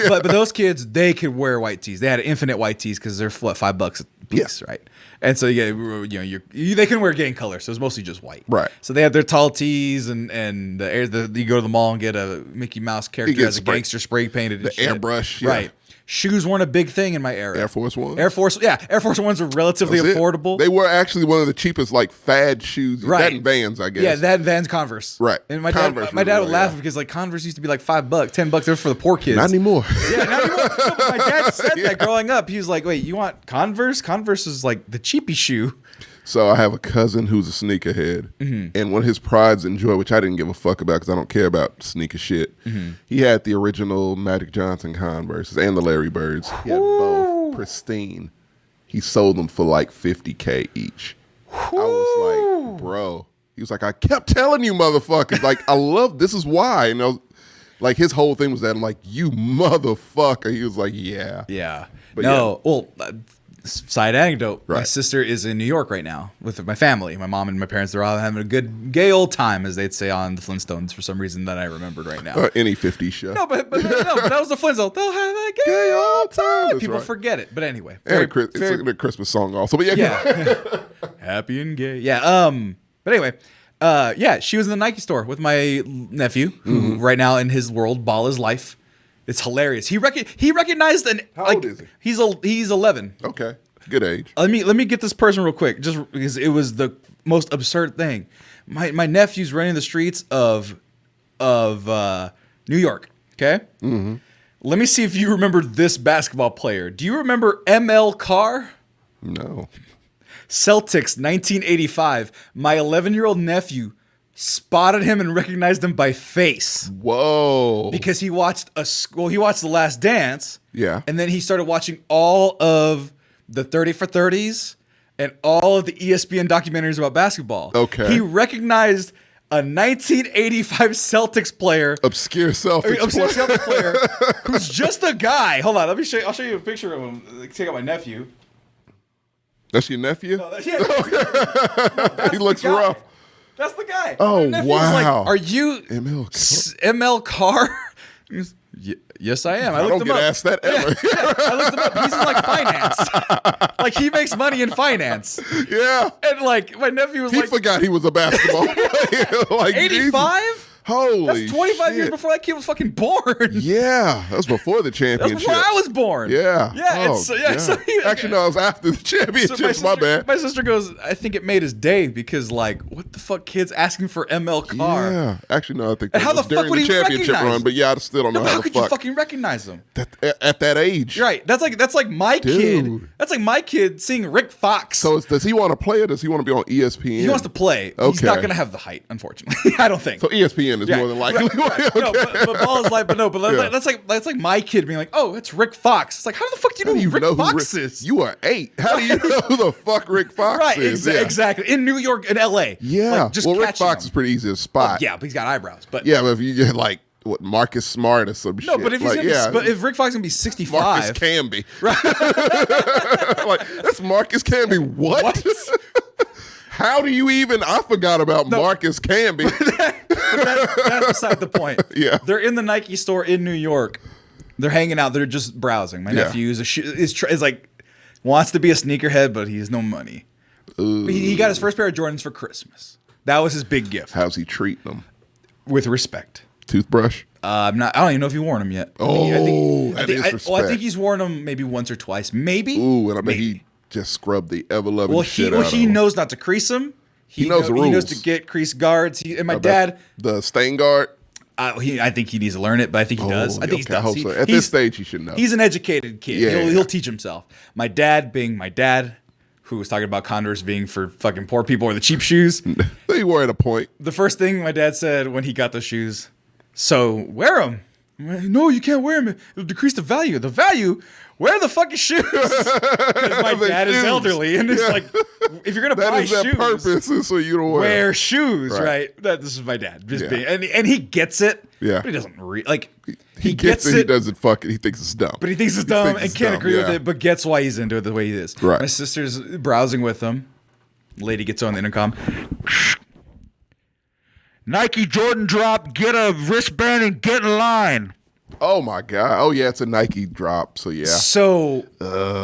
But those kids, they could wear white tees. They had infinite white tees because they're $5 a piece, right? And so they couldn't wear gang color, so it was mostly just white. Right. So they had their tall tees and you go to the mall and get a Mickey Mouse character as a gangster spray painted. The airbrush. Yeah. Right. Shoes weren't a big thing in my era. Air Force One. Air Force Ones are relatively affordable. They were actually one of the cheapest like fad shoes. Right. That and Vans, I guess. Yeah, that and Vans, Converse. Right. And my dad would laugh because like Converse used to be like $5, $10. They're for the poor kids. Not anymore. Yeah, not anymore. No, but my dad said that growing up. He was like, "Wait, you want Converse? Converse is like the cheapy shoe." So I have a cousin who's a sneakerhead, and one of his prides and joy, which I didn't give a fuck about because I don't care about sneaker shit. He had the original Magic Johnson Converses and the Larry Birds. He had both pristine. He sold them for like $50K each. I was like, bro. He was like, I kept telling you, motherfuckers. Like, I love this is why. And I was, like his whole thing was that I'm like, you motherfucker. He was like, yeah. Yeah. But no. Yeah. Well. Side anecdote, right. My sister is in New York right now with my family. My mom and my parents, they're all having a good gay old time, as they'd say on the Flintstones for some reason that I remembered right now. Any 50s show. No, but that was the Flintstones. They'll have a gay old time. People forget it. But anyway. It's a Christmas song also. But yeah. Happy and gay. Yeah. But anyway, she was in the Nike store with my nephew, who right now in his world, ball is life. It's hilarious. He recognized an. How old is he? He's 11. Okay, good age. Let me get this person real quick, just because it was the most absurd thing. My nephew's running the streets of New York. Okay. Mm-hmm. Let me see if you remember this basketball player. Do you remember ML Carr? No. Celtics, 1985. My 11-year-old nephew spotted him and recognized him by face. Whoa. Because he watched The Last Dance. Yeah. And then he started watching all of the 30 for 30s and all of the ESPN documentaries about basketball. Okay. He recognized a 1985 Celtics player. Obscure Celtics player who's just a guy. Hold on, I'll show you a picture of him. Take out my nephew. That's your nephew? No, no, he looks rough. That's the guy. Oh, wow. Like, are you ML Carr? Yes, I am. I don't get asked that ever. I looked him up. He's in like finance. Like he makes money in finance. Yeah. And like my nephew was he forgot he was a basketball player. Like 85? Holy That's 25 years shit. before that kid was fucking born. Yeah, that was before the championship. That was before I was born. Yeah. Yeah. Actually, no, it was after the championships. My bad. My sister goes, I think it made his day because, like, what the fuck, kids asking for ML Carr? Yeah. Actually, no, I think that how was the fuck during would the he championship recognize run. But yeah, I still don't know how the could fuck. you fucking recognize him? At that age. Right. That's like my kid. That's like my kid seeing Rick Fox. So does he want to play or does he want to be on ESPN? He wants to play. Okay. He's not going to have the height, unfortunately. I don't think. So ESPN is more than likely. Right. No, but ball is like, that's like my kid being like, oh, it's Rick Fox. It's like, how the fuck do you know who Rick Fox is? You are 8. How do you know who the fuck Rick Fox is? Exactly. In New York and LA. Yeah. Like, Rick Fox is pretty easy to spot. Yeah, but he's got eyebrows. But yeah, but if you get like what Marcus Smart or some shit. No, but if he's if Rick Fox is gonna be 65, Marcus Camby. Right. Like that's Marcus Camby. What? How do you even? I forgot about Marcus Camby. That's beside the point. Yeah, they're in the Nike store in New York. They're hanging out. They're just browsing. My nephew is like wants to be a sneakerhead, but he has no money. He got his first pair of Jordans for Christmas. That was his big gift. How's he treating them? With respect. Toothbrush. I don't even know if he worn them yet. That is respect. I think he's worn them maybe once or twice. Maybe. Ooh, and I bet he just scrubbed the ever-loving shit out of he him. knows not to crease them. He knows the rules. He knows to get crease guards. And my dad... The stain guard? I think he needs to learn it, but I think he does. I think he does. I hope so. At this stage, he should know. He's an educated kid. Yeah, He'll teach himself. My dad being my dad, who was talking about Converse being for fucking poor people or the cheap shoes. They were at a point. The first thing my dad said when he got those shoes, so wear them. No, you can't wear them. It'll decrease the value. The value? Wear the fucking shoes. Because my dad is elderly, and it's like, if you're gonna buy shoes, that is their purpose, is so you don't wear shoes, right? This is my dad, just being, and he gets it. Yeah, but he doesn't like. He gets it. He doesn't fuck it. He thinks it's dumb. But he thinks it's dumb and can't agree with it. But gets why he's into it the way he is. Right. My sister's browsing with him. Lady gets on the intercom. Nike Jordan drop. Get a wristband and get in line. Oh my god! Oh yeah, it's a Nike drop. So yeah.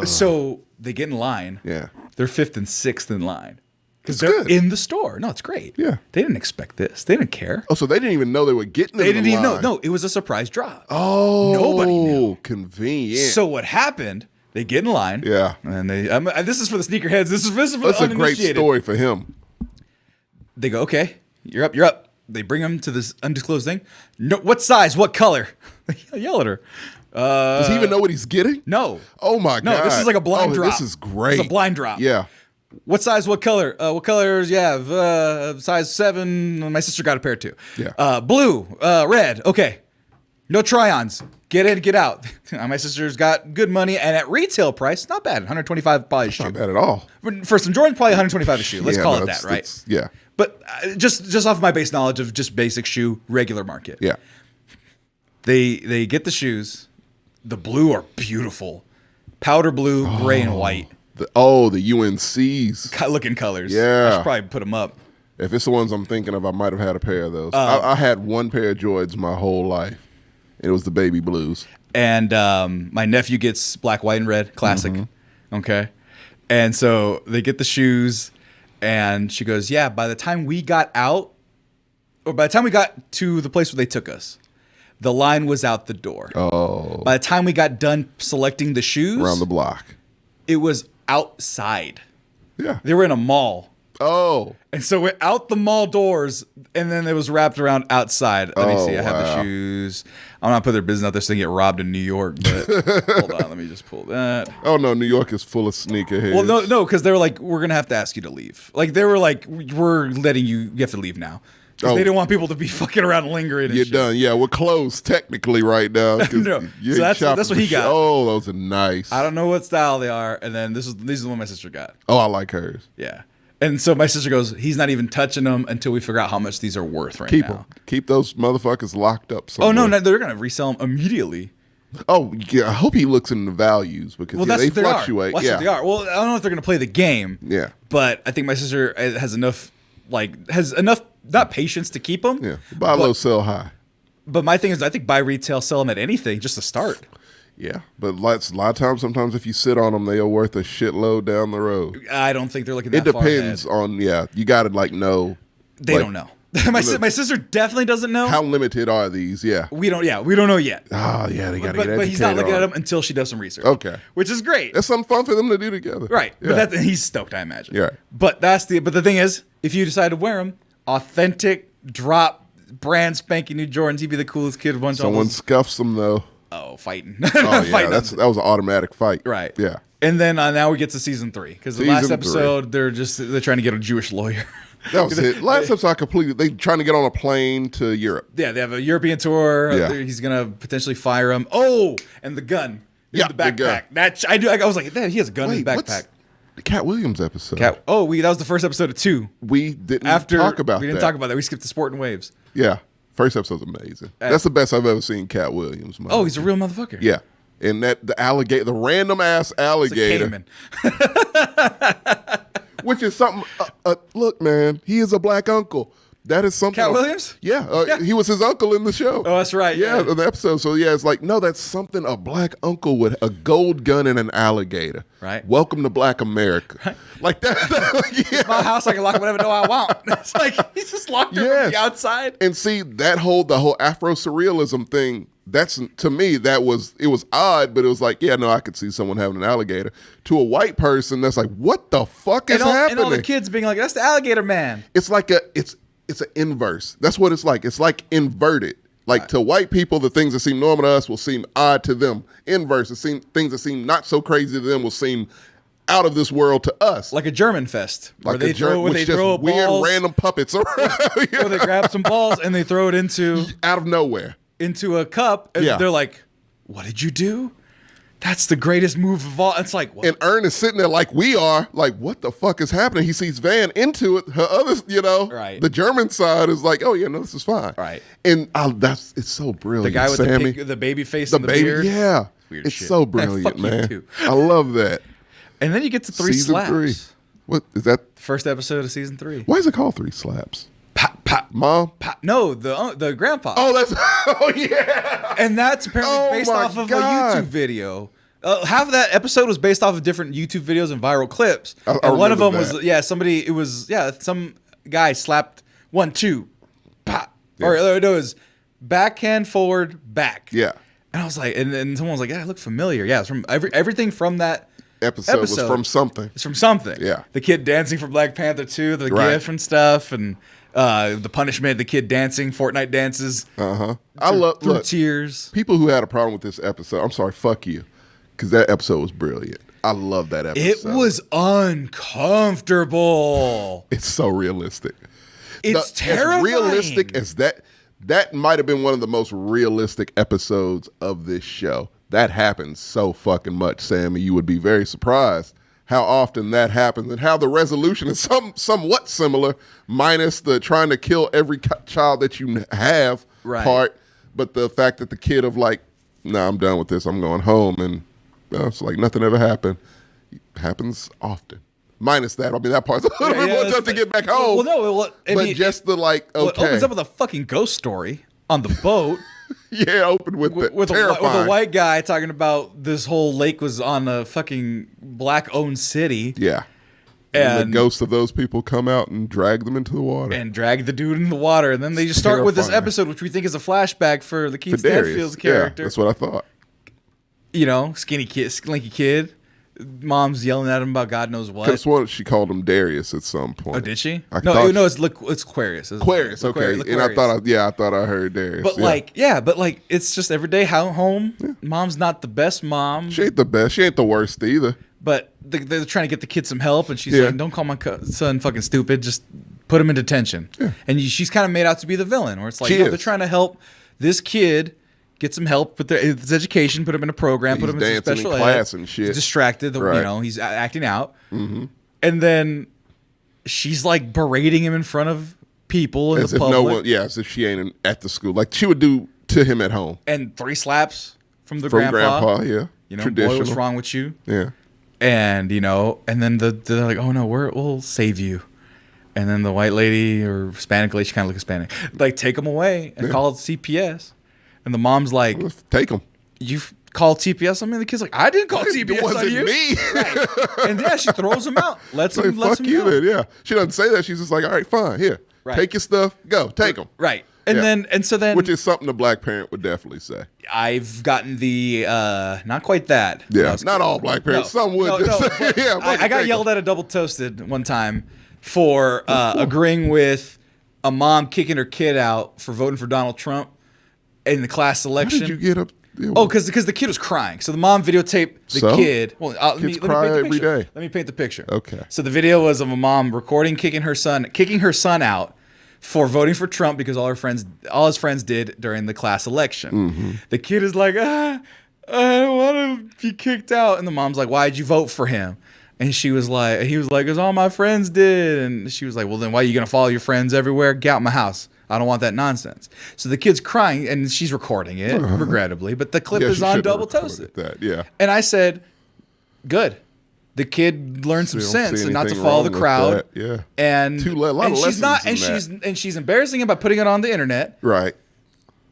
So they get in line. Yeah. They're 5th and 6th in line. Because they're in the store. No, it's great. Yeah. They didn't expect this. They didn't care. Oh, so they didn't even know they were getting They didn't even know. No, it was a surprise drop. Oh. Nobody knew. Convenient. So what happened, they get in line. Yeah. And they this is for the sneakerheads. This is for That's the a great uninitiated. story for him. They go, okay, you're up. They bring him to this undisclosed thing. No, what size? What color? They yell at her. Does he even know what he's getting? No. Oh, my God. No, this is like a blind drop. This is great. It's a blind drop. Yeah. What size? What color? What colors? Yeah, size 7. My sister got a pair too. Yeah. Blue, red. Okay. No try-ons. Get in, get out. My sister's got good money, and at retail price, not bad. $125 probably a shoe. Not bad at all. For some Jordans, probably $125 a shoe. Let's call it that, right? Yeah. But just off my base knowledge of just basic shoe, regular market. Yeah. They get the shoes. The blue are beautiful. Powder blue, gray, and white. The UNCs. Looking colors. Yeah. I should probably put them up. If it's the ones I'm thinking of, I might have had a pair of those. I had one pair of Jordans my whole life. It was the baby blues. And my nephew gets black, white, and red. Classic. Mm-hmm. Okay. And so they get the shoes. And she goes, yeah, by the time we got out, or by the time we got to the place where they took us, the line was out the door. Oh. By the time we got done selecting the shoes. Around the block. It was outside. Yeah. They were in a mall. Oh. And so we're out the mall doors, and then it was wrapped around outside. Let me see. I have the shoes. I'm not putting their business out there so they get robbed in New York, but hold on. Let me just pull that. Oh, no. New York is full of sneakerheads. Well, no, because they were like, we're going to have to ask you to leave. Like, they were like, we're letting you have to leave now. Because they didn't want people to be fucking around and lingering and You're done. Yeah, we're closed technically right now. No. So that's what he got. Oh, those are nice. I don't know what style they are. And then these are the one my sister got. Oh, I like hers. Yeah. And so my sister goes, he's not even touching them until we figure out how much these are worth now. Them. Keep those motherfuckers locked up somewhere. Oh, no, they're going to resell them immediately. Oh, yeah. I hope he looks into the values because they fluctuate. Well, that's what they are. Well, I don't know if they're going to play the game. Yeah. But I think my sister has enough, not patience to keep them. Yeah. Buy low, sell high. But my thing is, I think buy retail, sell them at anything just to start. Yeah, but a lot of times, sometimes if you sit on them, they are worth a shitload down the road. I don't think they're looking that far ahead. It depends on, you got to know. They don't know. My sister definitely doesn't know. How limited are these? Yeah. We don't know yet. Oh, yeah, they got to get educated. But he's not looking at them until she does some research. Okay. Which is great. That's something fun for them to do together. Right. Yeah. But he's stoked, I imagine. Yeah. But the thing is, if you decide to wear them, authentic, drop, brand spanking new Jordans, he'd be the coolest kid. Someone scuffs them, though. Oh, fighting. Oh, yeah, that was an automatic fight. Right. Yeah. And then now we get to season 3. Because the last episode, they're trying to get a Jewish lawyer. That was it. Last episode, they trying to get on a plane to Europe. Yeah, they have a European tour. Yeah. He's going to potentially fire him. Oh, and the gun. Yeah, the backpack. I was like, he has a gun in his backpack. What's the Cat Williams episode? That was the first episode of 2. We didn't talk about that. We didn't talk about that. We skipped the Sport and Waves. Yeah. First episode's amazing. That's the best I've ever seen Cat Williams. Oh, he's a real motherfucker. Yeah. And the random ass alligator. Which is something, look, man, he is a black uncle. That is something. Cat Williams? Yeah, he was his uncle in the show. Oh, that's right. Yeah, in the episode. So, it's like, no, that's something a black uncle with a gold gun and an alligator. Right. Welcome to Black America. Right. Like that. It's my house. I can lock whatever door I want. It's like, he's just locked from the outside. And see, the whole Afro-surrealism thing, to me, it was odd, but it was like, I could see someone having an alligator. To a white person, that's like, what the fuck is happening? And all the kids being like, that's the alligator man. It's like it's an inverse. That's what it's like. It's like inverted. Like to white people, the things that seem normal to us will seem odd to them. Inverse, things that seem not so crazy to them will seem out of this world to us. Like a German fest. Like where they throw weird balls, random puppets around. Where they grab some balls and they throw it out of nowhere. Into a cup. And they're like, what did you do? That's the greatest move of all. It's like, what? And Ern is sitting there like we are, like, what the fuck is happening? He sees Van into it. Her other, right. The German side is like, oh, no, this is fine. Right. And it's so brilliant. The guy with Sammy. the baby face and the beard. Yeah. Weird it's shit. so brilliant, man. I love that. And then you get to 3 season slaps. 3. What is that? First episode of season 3. Why is it called 3 slaps? Pop. Mom? Pop. No, the grandpa. Oh, yeah. And that's apparently based off of a YouTube video Half of that episode was based off of different YouTube videos and viral clips. And one of them was some guy slapped 1, 2, pop, or it was backhand forward back. Yeah. And I was like, and someone was like, yeah, it looked familiar. Yeah, it's from everything from that episode was from something. It's from something. Yeah. The kid dancing from Black Panther 2, the GIF and stuff, and the punishment, the kid dancing, Fortnite dances. I love tears. People who had a problem with this episode, I'm sorry, fuck you. Because that episode was brilliant. I love that episode. It was uncomfortable. It's so realistic. It's terrifying. As realistic as that might have been one of the most realistic episodes of this show. That happens so fucking much, Sammy. You would be very surprised how often that happens and how the resolution is somewhat similar, minus the trying to kill every child that you have part. But the fact that the kid of like, nah, I'm done with this. I'm going home. And it's like nothing ever happened. It happens often. Minus that. I mean, that part's a little bit more tough to get back home. Just the like, okay. It opens up with a fucking ghost story on the boat. Open with a white guy talking about this whole lake was on a fucking black-owned city. Yeah. And the ghosts of those people come out and drag them into the water. And drag the dude in the water. And then they just start with this episode, which we think is a flashback for the Keith Stanfield's character. Yeah, that's what I thought. You know, skinny kid, slinky kid. Mom's yelling at him about God knows what. That's what she called him Darius at some point. Oh, did she? No, it's Aquarius. Aquarius, okay. And I thought I heard Darius. But it's just everyday home. Yeah. Mom's not the best mom. She ain't the best. She ain't the worst either. But they're trying to get the kid some help, and she's like, "Don't call my son fucking stupid. Just put him in detention." Yeah. And she's kind of made out to be the villain, where it's like, they're trying to help this kid get some help with his education, put him in a program, put him in some special class and shit. He's distracted, he's acting out. Mm-hmm. And then she's like berating him in front of people in the public. As if she ain't at the school. Like she would do to him at home. And 3 slaps from grandpa. Yeah. You know, boy, what's wrong with you? Yeah. And, and then they're like, oh no, we'll save you. And then the white lady or Hispanic lady, she kind of looks Hispanic, like take him away and call CPS. And the mom's like, take him. You called CPS on me? The kid's like, I didn't call CPS it wasn't on you. Me. Right. And she throws him out. Lets him fuck you go. Then, yeah. She doesn't say that. She's just like, all right, fine. Here. Take your stuff. Go. Take them. Right. And so then. Which is something a black parent would definitely say. I've gotten the, not quite that. Yeah. Not all black parents. Some would. I got yelled at a Double Toasted one time for agreeing with a mom kicking her kid out for voting for Donald Trump in the class election. How did you get up? Because the kid was crying. So the mom videotaped the kid. Well, kids cry every day. Let me paint the picture. Okay. So the video was of a mom recording kicking her son out for voting for Trump because all his friends did during the class election. Mm-hmm. The kid is like, I don't want to be kicked out, and the mom's like, why'd you vote for him? And he was like, because all my friends did. And she was like, well, then why are you gonna follow your friends everywhere? Get out my house. I don't want that nonsense. So the kid's crying, and she's recording it, regrettably. But the clip is on Double Toasted. And I said, good. The kid learned some sense and not to follow the crowd. Yeah. And and she's embarrassing him by putting it on the internet. Right.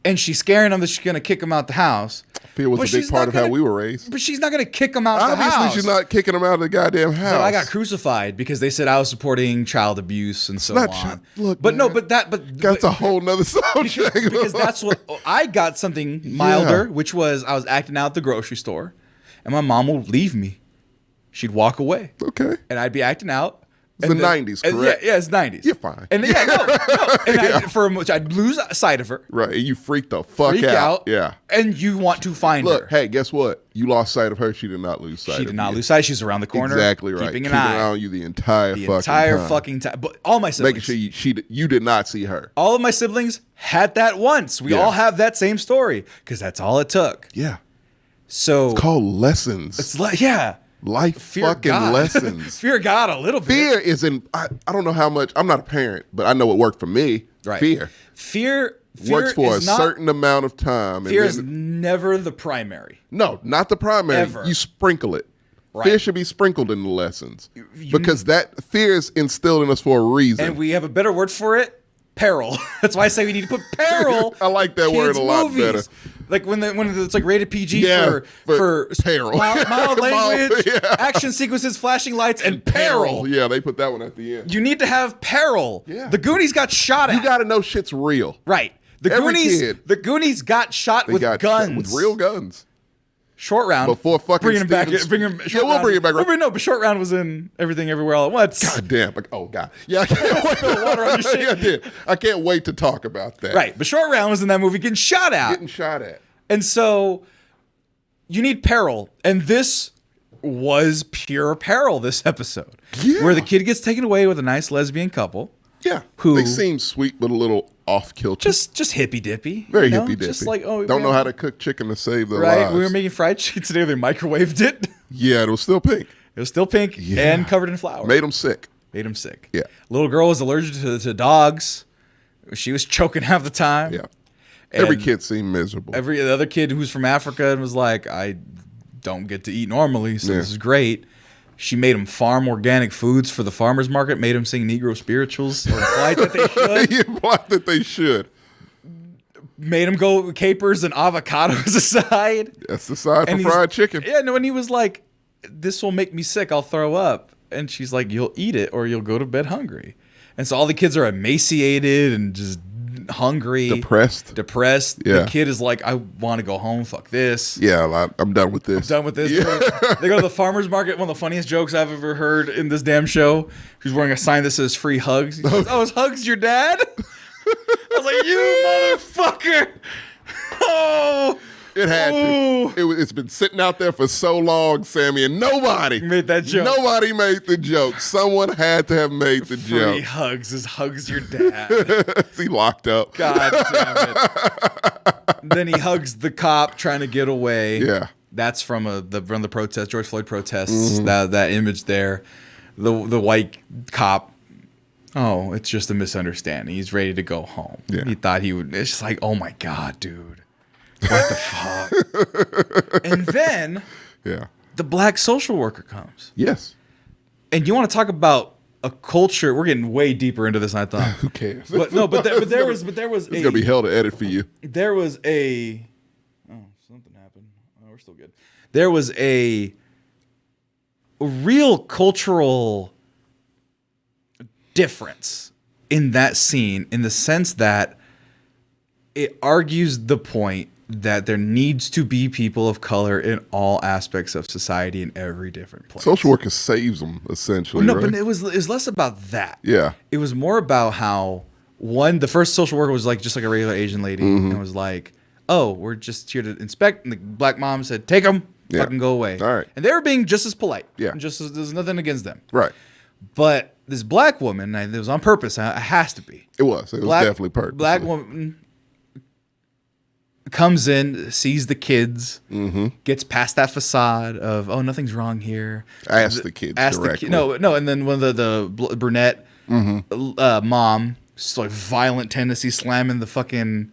And she's scaring him that she's gonna kick him out the house. Fear was a big part of how we were raised. But she's not gonna kick him out the house. Obviously, she's not kicking him out of the goddamn house. But I got crucified because they said I was supporting child abuse and so on. That's a whole nother subject. Because that's what I got, something milder, which was I was acting out at the grocery store, and my mom would leave me. She'd walk away. Okay. And I'd be acting out. It's the 90s, correct? Yeah, it's 90s. You're fine. And then, And I'd lose sight of her. Right. And you freak the fuck out. Yeah. And you want to find her. Look, hey, guess what? You lost sight of her. She did not lose sight of you. She did not lose sight. She's around the corner. Exactly right. Keeping an eye on you the entire fucking time. But all my siblings. Making sure you did not see her. All of my siblings had that once. We all have that same story because that's all it took. Yeah. So. It's called lessons. Life fucking lessons. Fear God a little bit. Fear is I don't know how much. I'm not a parent, but I know it worked for me. Right. Fear works for a certain amount of time. Fear is never the primary. No, not the primary. Ever. You sprinkle it. Right. Fear should be sprinkled in the lessons. Because that fear is instilled in us for a reason. And we have a better word for it. Peril. That's why I say we need to put peril. I like that word a lot better. Like when it's like rated PG for peril, mild language, action sequences, flashing lights, and peril. Yeah, they put that one at the end. You need to have peril. Yeah. The Goonies got shot at. You got to know shit's real. Right. The Goonies got shot with guns. With real guns. Short Round. Before fucking bringing him back. We'll bring it back. Right. No, but Short Round was in Everything Everywhere All at Once. God damn. Oh, God. Yeah, I can't wait. Water on your shit. Yeah, I did. I can't wait to talk about that. Right. But Short Round was in that movie getting shot at. And so you need peril. And this was pure peril, this episode. Yeah. Where the kid gets taken away with a nice lesbian couple. Yeah. Who they seem sweet, but a little off kilter. Just hippy dippy. Very hippy dippy. Just like, oh, don't know how to cook chicken to save their right? lives. We were making fried chicken today. They microwaved it. Yeah, it was still pink. It was still pink and covered in flour. Made them sick. Yeah. Little girl was allergic to dogs. She was choking half the time. Yeah. Every kid seemed miserable. Every other kid who's from Africa and was like, I don't get to eat normally, so this is great. She made them farm organic foods for the farmer's market, made them sing Negro spirituals, or implied that they should. Implied that they should. Made them go capers and avocados aside. That's the side for fried chicken. Yeah, no, and he was like, this will make me sick, I'll throw up. And she's like, you'll eat it or you'll go to bed hungry. And so all the kids are emaciated and just hungry. Depressed. Yeah. The kid is like, I want to go home. Fuck this. Yeah, I'm done with this. Yeah. They go to the farmer's market. One of the funniest jokes I've ever heard in this damn show. He's wearing a sign that says free hugs. He goes, oh, is Hugs your dad? I was like, you motherfucker. Oh. It had to. It's been sitting out there for so long, Sammy, and nobody made that joke. Nobody made the joke. Someone had to have made the joke. Free hugs is Hugs your dad. Is he locked up? God damn it. Then he hugs the cop trying to get away. Yeah. That's from the protest, George Floyd protests, that image there. The white cop, oh, it's just a misunderstanding. He's ready to go home. Yeah. He thought he would. It's just like, oh my God, dude. What the fuck? And then the black social worker comes. Yes. And you want to talk about a culture? We're getting way deeper into this than I thought. Who cares? But there was it's gonna be hell to edit for you. There was something happened. Oh, we're still good. There was a real cultural difference in that scene, in the sense that it argues the point that there needs to be people of color in all aspects of society in every different place. Social worker saves them, essentially. Well, no, right? but it was less about that. Yeah. It was more about how, the first social worker was like just like a regular Asian lady and was like, oh, we're just here to inspect. And the black mom said, take them, fucking go away. All right. And they were being just as polite. Yeah. There's nothing against them. Right. But this black woman, it was on purpose. It has to be. It was definitely purpose. Black woman comes in, sees the kids, gets past that facade of, oh, nothing's wrong here. Ask the kids directly. No, and then one of the brunette mom, just like violent tendency, slamming the fucking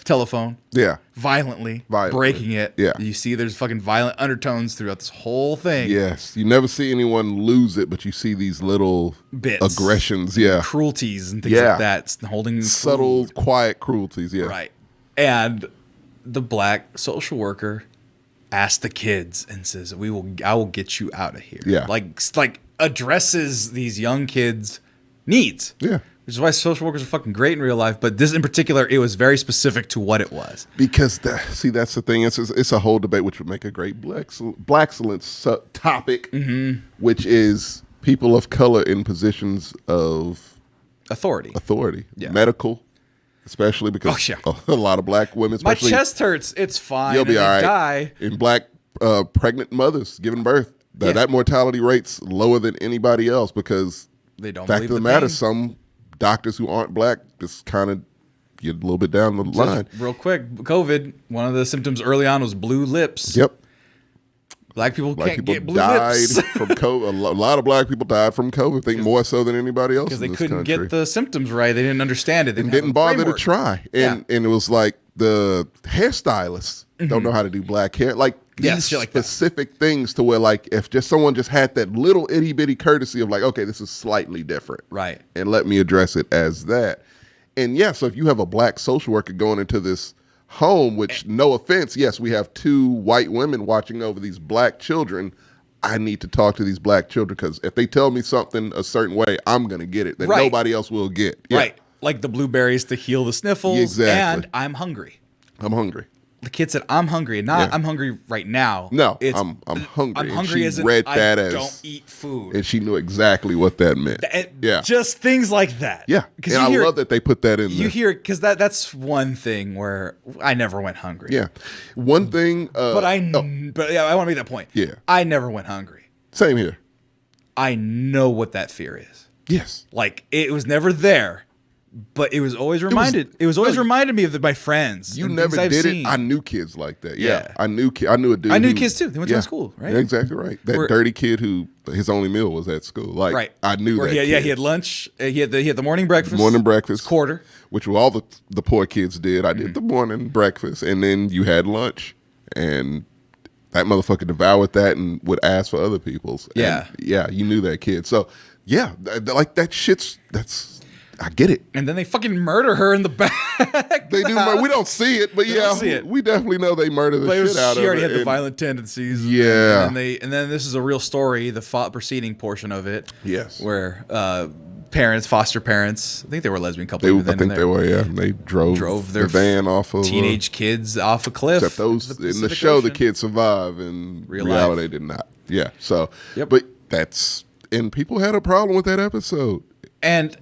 telephone. Yeah. Violently breaking it. Yeah. You see there's fucking violent undertones throughout this whole thing. Yes. You never see anyone lose it, but you see these little bits, aggressions. Yeah. Cruelties and things like that. Holding subtle, quiet cruelties. Yeah. Right. And the black social worker asks the kids and says, I will get you out of here. Yeah. Like addresses these young kids' needs. Yeah. Which is why social workers are fucking great in real life. But this in particular, it was very specific to what it was. Because that's the thing. It's a whole debate, which would make a great black excellence topic, which is people of color in positions of authority. Yeah. Medical. Especially because a lot of black women. My chest hurts. It's fine. You'll be all right. Die. In black pregnant mothers giving birth, that mortality rate's lower than anybody else because they don't. Fact of the matter, some doctors who aren't black just kind of get a little bit down the line. Real quick, COVID. One of the symptoms early on was blue lips. Yep. Black people can't get blue lips. From COVID. A lot of black people died from COVID. I think more so than anybody else in this country. Because they couldn't get the symptoms right. They didn't understand it. They didn't bother to try. And it was like the hairstylists don't know how to do black hair. Like these specific things to where like if someone just had that little itty bitty courtesy of like, okay, this is slightly different. Right. And let me address it as that. And so if you have a black social worker going into this home, which, no offense, yes, we have 2 white women watching over these black children. I need to talk to these black children because if they tell me something a certain way, I'm going to get it that nobody else will get. Yeah. Right. Like the blueberries to heal the sniffles. Exactly. And I'm hungry. I'm hungry. The kid said, I'm hungry. Not I'm hungry right now. No, I'm hungry. I'm hungry as read that I don't eat food. And she knew exactly what that meant. Just things like that. Yeah. And I love that they put that in there. You hear it because that's one thing where I never went hungry. Yeah. One thing. But I want to make that point. Yeah. I never went hungry. Same here. I know what that fear is. Yes. Like, it was never there. But it was always reminded. It was always reminded me of my friends. You never did it. I knew kids like that. Yeah. I knew a dude. I knew kids too. They went to school, right? Yeah, exactly right. That dirty kid who his only meal was at school. Like, I knew that. Yeah, he had lunch. He had the morning breakfast. Morning breakfast. Quarter. Which all the poor kids did. I did the morning breakfast, and then you had lunch, and that motherfucker devoured that and would ask for other people's. Yeah. And you knew that kid. So yeah, like that shit's I get it. And then they fucking murder her in the back. They do. We don't see it, but we definitely know they murder the shit out of her. She already had the violent tendencies. Yeah. And then this is a real story, the preceding portion of it. Yes. Where foster parents, I think they were a lesbian couple. I think they were, yeah. They drove their van off of teenage kids off a cliff. Except those in the show, the kids survive. In reality, they did not. Yeah. So, but and people had a problem with that episode. And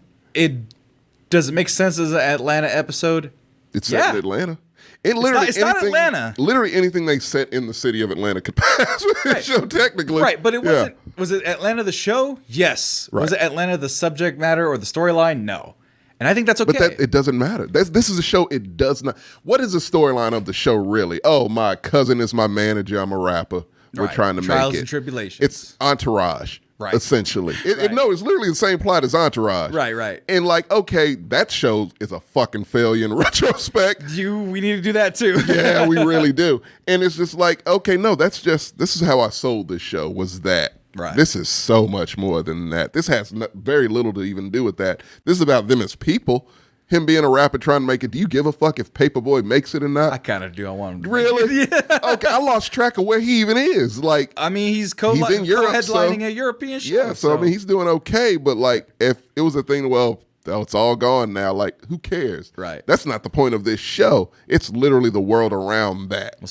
does it make sense as an Atlanta episode? It's set in Atlanta. It's not Atlanta. Literally anything they set in the city of Atlanta could pass with this show, technically. Right, but it wasn't. Was it Atlanta the show? Yes. Right. Was it Atlanta the subject matter or the storyline? No. And I think that's okay. But it doesn't matter. This is a show. It does not. What is the storyline of the show really? Oh, my cousin is my manager. I'm a rapper. We're trying to make it. Trials and tribulations. It's Entourage. Right. Essentially. No, it's literally the same plot as Entourage. Right. And like, okay, that show is a fucking failure in retrospect. We need to do that too. Yeah, we really do. And it's just like, okay, no, this is how I sold this show, was that. Right. This is so much more than that. This has very little to even do with that. This is about them as people. Him being a rapper trying to make it. Do you give a fuck if Paperboy makes it or not? I kind of do. I want him to. Really? Make it. Yeah. Okay, I lost track of where he even is. Like, I mean, he's in Europe, headlining a European show. Yeah, so I mean, he's doing okay. But like, if it was a thing, well, it's all gone now. Like, who cares? Right. That's not the point of this show. It's literally the world around that. Well,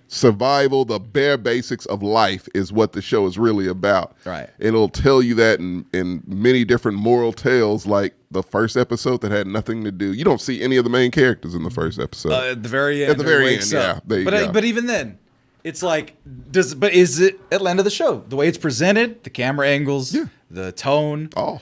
survival. The bare basics of life is what the show is really about. Right. It'll tell you that in many different moral tales, like the first episode that had nothing to do. You don't see any of the main characters in the first episode. At the very end. At the very end, yeah. But even then, it's like, is it Atlanta the show? The way it's presented, the camera angles, the tone. Oh.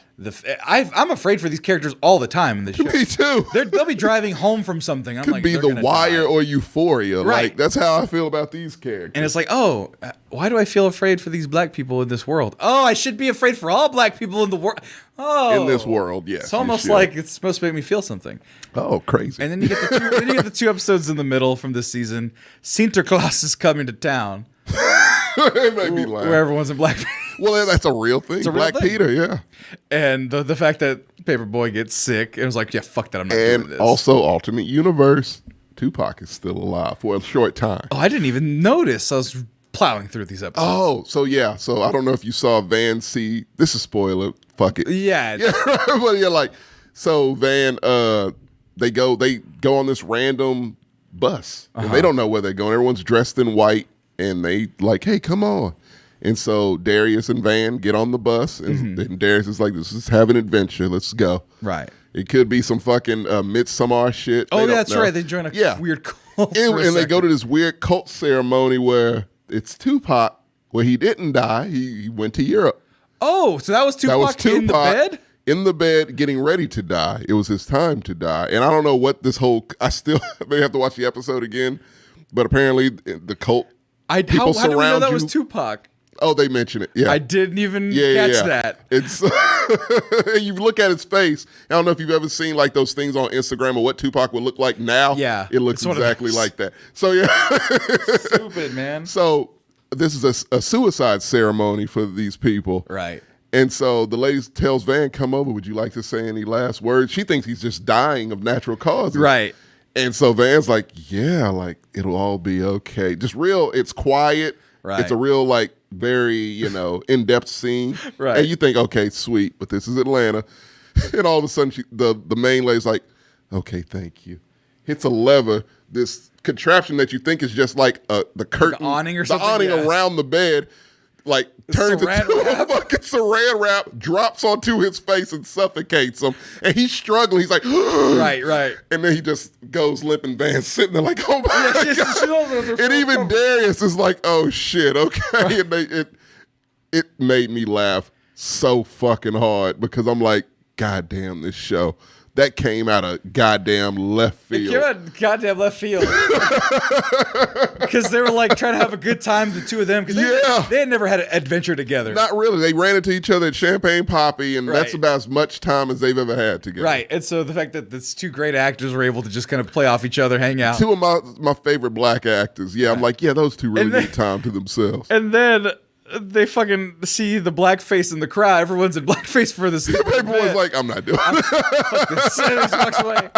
I'm afraid for these characters all the time in this show. Me too. They'll be driving home from something. I'm Could be The Wire or Euphoria. Right. Like, that's how I feel about these characters. And it's like, oh, why do I feel afraid for these black people in this world? Oh, I should be afraid for all black people in the world. Oh, in this world, yes. It's almost like it's supposed to make me feel something. Oh, crazy. And then you get the 2 episodes in the middle from this season. Sinterklaas is coming to town. It made me laugh. Where everyone's in black. Well, that's a real thing. Black Peter, yeah. And the fact that Paperboy gets sick, it was like, yeah, fuck that, I'm not doing this. And also, alternate universe, Tupac is still alive for a short time. Oh, I didn't even notice. I was plowing through these episodes. Oh, so yeah. So I don't know if you saw Van see. This is spoiler. Fuck it. Yeah. But yeah, like, so Van, they go on this random bus. And they don't know where they're going. Everyone's dressed in white. And they like, hey, come on. And so Darius and Van get on the bus, and Darius is like, this is have an adventure. Let's go. Right. It could be some fucking Midsommar shit. Oh, that's right. They join a weird cult. And they go to this weird cult ceremony where it's Tupac, where he didn't die. He went to Europe. Oh, so that was Tupac in the bed? In the bed, getting ready to die. It was his time to die. And I don't know what this whole, I still may have to watch the episode again, but apparently the cult, how do we know that was Tupac? Oh, they mention it. Yeah, I didn't even catch that. It's you look at his face. I don't know if you've ever seen like those things on Instagram of what Tupac would look like now. Yeah, it looks exactly like that. So yeah, stupid man. So this is a suicide ceremony for these people, right? And so the lady tells Van, "Come over. Would you like to say any last words?" She thinks he's just dying of natural causes, right? And so Van's like, yeah, like it'll all be okay. Just real, it's quiet. Right. It's a real, like, very, in-depth scene. Right. And you think, okay, sweet, but this is Atlanta. And all of a sudden, the main lady's like, okay, thank you. Hits a lever, this contraption that you think is just like the curtain. Like awning or something? The awning around the bed, like, turns into a fucking saran wrap, drops onto his face and suffocates him. And he's struggling. He's like, right. And then he just goes limp, and Van's sitting there like, oh my God. And even Darius is like, oh shit, okay. And it made me laugh so fucking hard because I'm like, God damn, this show. That came out of goddamn left field. It came out of goddamn left field. Because they were like trying to have a good time, the two of them. Because they had never had an adventure together. Not really. They ran into each other at Champagne Poppy, and that's about as much time as they've ever had together. Right. And so the fact that these two great actors were able to just kind of play off each other, hang out. Two of my favorite black actors. Yeah, I'm like, those two really need time to themselves. And then they fucking see the blackface in the crowd. Everyone's in blackface for this. Everyone's like, I'm not doing it. Fuck this. And he walks away.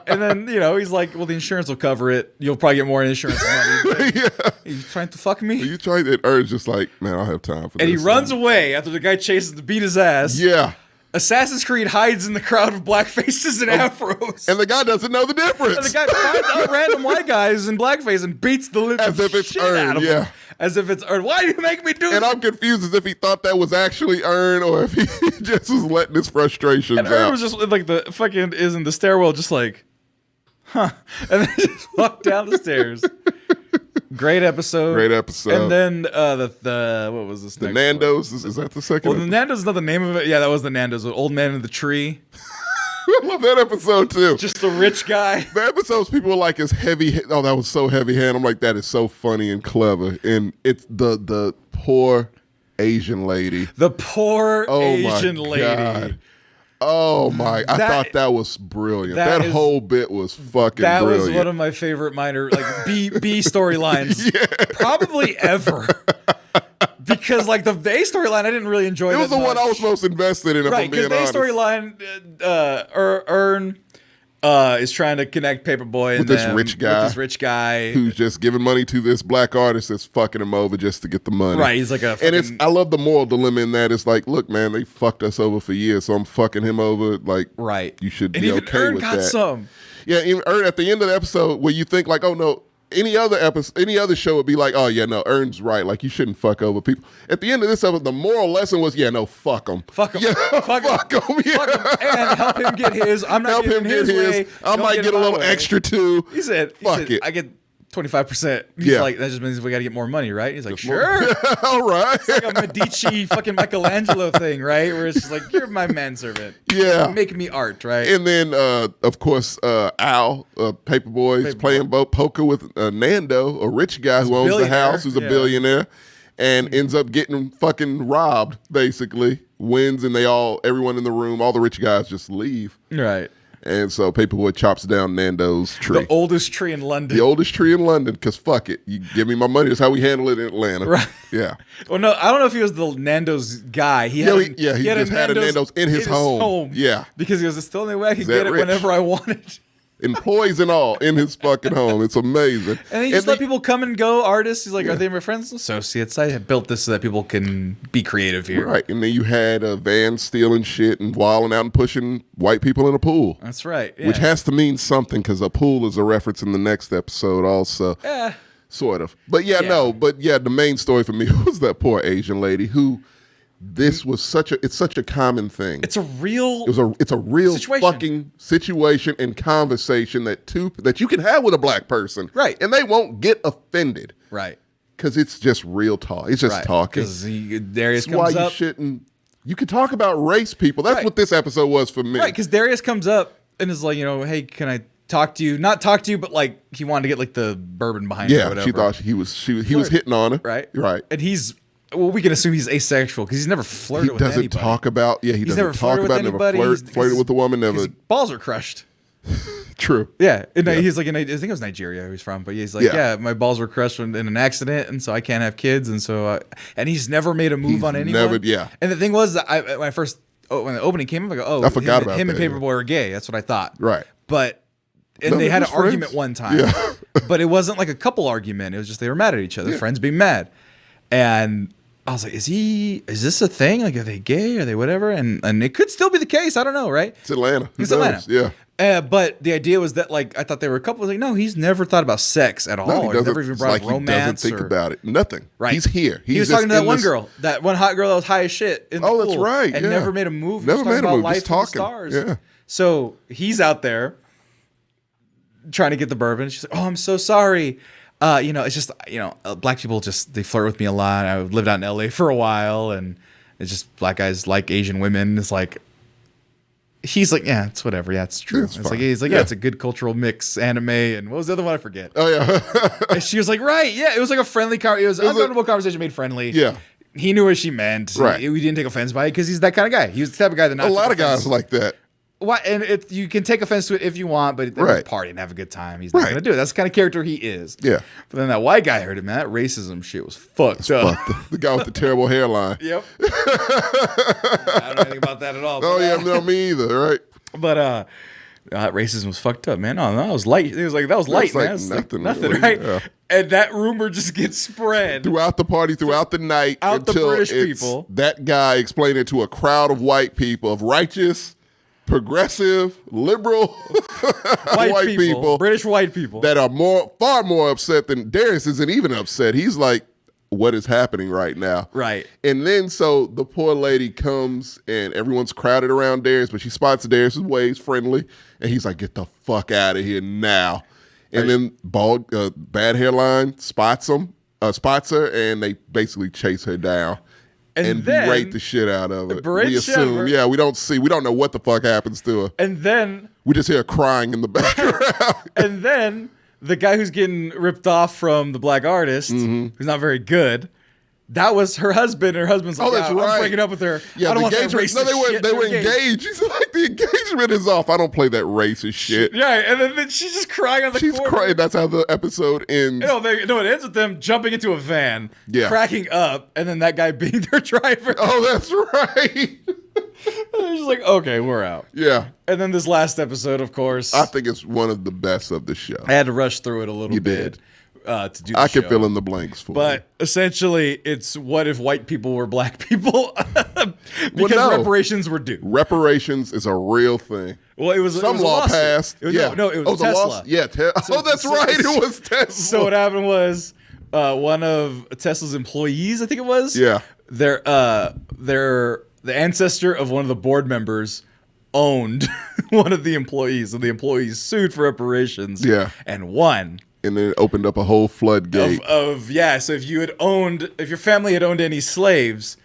And then, he's like, well, the insurance will cover it. You'll probably get more insurance money. Are you trying to fuck me? Are you trying to? Ern's just like, man, I don't have time for this. And he runs away after the guy chases to beat his ass. Yeah. Assassin's Creed hides in the crowd of black faces and afros. And the guy doesn't know the difference. And the guy finds random white guys in blackface and beats the living shit out of them. As if it's Ern. Why do you make me do this? And I'm confused as if he thought that was actually Ern or if he just was letting his frustrations out. And Ern was just like the fucking is in the stairwell just like, huh. And then just walked down the stairs. Great episode. And then the what was this? The Nando's is that the second? Well, the Nando's is not the name of it. Yeah, that was the Nando's. The old man in the tree. I love that episode too. Just the rich guy. The episodes people were like is heavy. Oh, that was so heavy hand. I'm like, that is so funny and clever. And it's the poor Asian lady. The poor Asian lady. God. Oh my! I thought that was brilliant. That whole bit was fucking brilliant. That was one of my favorite minor B storylines, probably ever. Because like the A storyline, I didn't really enjoy. It was the one I was most invested in. Right, because the A storyline, Ern is trying to connect Paperboy with this rich guy who's just giving money to this black artist that's fucking him over just to get the money. Right, he's like a fucking... And I love the moral dilemma in that. It's like, look, man, they fucked us over for years, so I'm fucking him over. Like, right, you should and be even okay Ern with got that. Some. Yeah, even Ern at the end of the episode where you think like, oh no. Any other show would be like, oh yeah, no, Ern's right. Like you shouldn't fuck over people. At the end of this episode, the moral lesson was, yeah, no, fuck him. Fuck him. Yeah, fuck him. Yeah. Fuck him. And help him get his. I'm not getting his way. I might get a little extra too. He said, I get 25%. He's like, that just means we got to get more money, right? He's like, sure. All right. It's like a Medici fucking Michelangelo thing, right? Where it's just like, you're my manservant. Yeah. You're making me art, right? And then, of course, Al, Paperboy, is playing poker with Nando, a rich guy who owns the house, who's a billionaire, and ends up getting fucking robbed, basically. Wins, and everyone in the room, all the rich guys just leave. Right. And so Paperboy chops down Nando's tree. The oldest tree in London. The oldest tree in London, because fuck it. You give me my money. That's how we handle it in Atlanta. Right. Yeah. Well, no, I don't know if he was the Nando's guy. He just had a Nando's in his home. Yeah. Because he was the only way I could get it whenever I wanted. Employees and all in his fucking home. It's amazing. And he just let people come and go, artists. He's like, are they my friends? Associates. I have built this so that people can be creative here. Right. And then you had Van stealing shit and wilding out and pushing white people in a pool. That's right. Yeah. Which has to mean something because a pool is a reference in the next episode also. Sort of. But the main story for me was that poor Asian lady who... This was such a common thing. It's a real situation. Fucking situation and conversation that you can have with a black person. Right. And they won't get offended. Right. Because it's just real talk. It's just talking. Because Darius comes up. You can talk about race people. That's what this episode was for me. Right, because Darius comes up and is like, hey, can I talk to you? Not talk to you, but like he wanted to get like the bourbon behind her or whatever. She thought he was hitting on her. Right. Right. And we can assume he's asexual because he's never flirted with anybody. He doesn't talk about, he's never flirted with a woman, never. His balls are crushed. True. Yeah. He's like, I think it was Nigeria he's from, but he's like, my balls were crushed in an accident, and so I can't have kids, and so, and he's never made a move on anyone. And the thing was, when the opening came up, I go, I forgot about him and Paperboy are gay. That's what I thought. Right. But And they had an argument friends. one time. Yeah. But it wasn't like a couple argument. It was just they were mad at each other, friends being mad. And I was like, is this a thing? Like, are they gay? Are they whatever? And it could still be the case. I don't know, right? It's Atlanta. It's Atlanta. Yeah. But the idea was that, like, I thought they were a couple. I was like, no, he's never thought about sex at all. No, he Or never even brought up romance. He doesn't think about it. Nothing. Right. He's here. He was talking to that one girl, that one hot girl that was high as shit in the pool. That's right. And never made a move. Never made a move. Life Just talking. The stars. Yeah. So he's out there trying to get the bourbon. She's like, oh, I'm so sorry. It's just, black people they flirt with me a lot. I lived out in LA for a while, and it's just black guys like Asian women. It's like, he's like, yeah, it's whatever. Yeah, it's true. He's like, yeah, it's a good cultural mix, anime, and what was the other one? I forget. Oh, yeah. And she was like, right. Yeah, it was like a friendly, it was an uncomfortable conversation made friendly. Yeah. He knew what she meant. Right. We didn't take offense by it because he's that kind of guy. He was the type of guy that not a lot of guys like that. What? And you can take offense to it if you want, but they're party and have a good time. He's not going to do it. That's the kind of character he is. Yeah. But then that white guy heard it, man. That racism shit was fucked up. The guy with the terrible hairline. Yep. I don't know anything about that at all. Oh, yeah, no, me either, right? But racism was fucked up, man. No, that was light. It was like, that was light, man. Like nothing, really, right? Yeah. And that rumor just gets spread. Throughout the party, throughout the night. Out the until British people. That guy explained it to a crowd of white people, of righteous, progressive, liberal white people. British white people. That are far more upset than Darius isn't even upset. He's like, what is happening right now? Right. And then so the poor lady comes and everyone's crowded around Darius, but she spots Darius's ways friendly. And he's like, get the fuck out of here now. And then bad hairline spots her, and they basically chase her down and berate the shit out of it. We assume, we don't know what the fuck happens to her. And then we just hear her crying in the background. And then the guy who's getting ripped off from the black artist, who's not very good, that was her husband. Her husband's like, that's right. I'm breaking up with her. Yeah, I don't the engagement. No, they were engaged. She's like, the engagement is off. I don't play that racist shit. Yeah, and then she's just crying on the corner. She's crying. That's how the episode ends. It ends with them jumping into a van, cracking up, and then that guy being their driver. Oh, that's right. It's like, okay, we're out. Yeah. And then this last episode, of course. I think it's one of the best of the show. I had to rush through it a little bit. To do the I show. can fill in the blanks for you. But essentially, it's what if white people were black people? Because reparations were due. Reparations is a real thing. Well, it was some law passed. It was Tesla. That's right. It was Tesla. So what happened was one of Tesla's employees, I think it was. Yeah. The ancestor of one of the board members owned one of the employees, and the employees sued for reparations. Yeah. And won. And then it opened up a whole floodgate so if your family had owned any slaves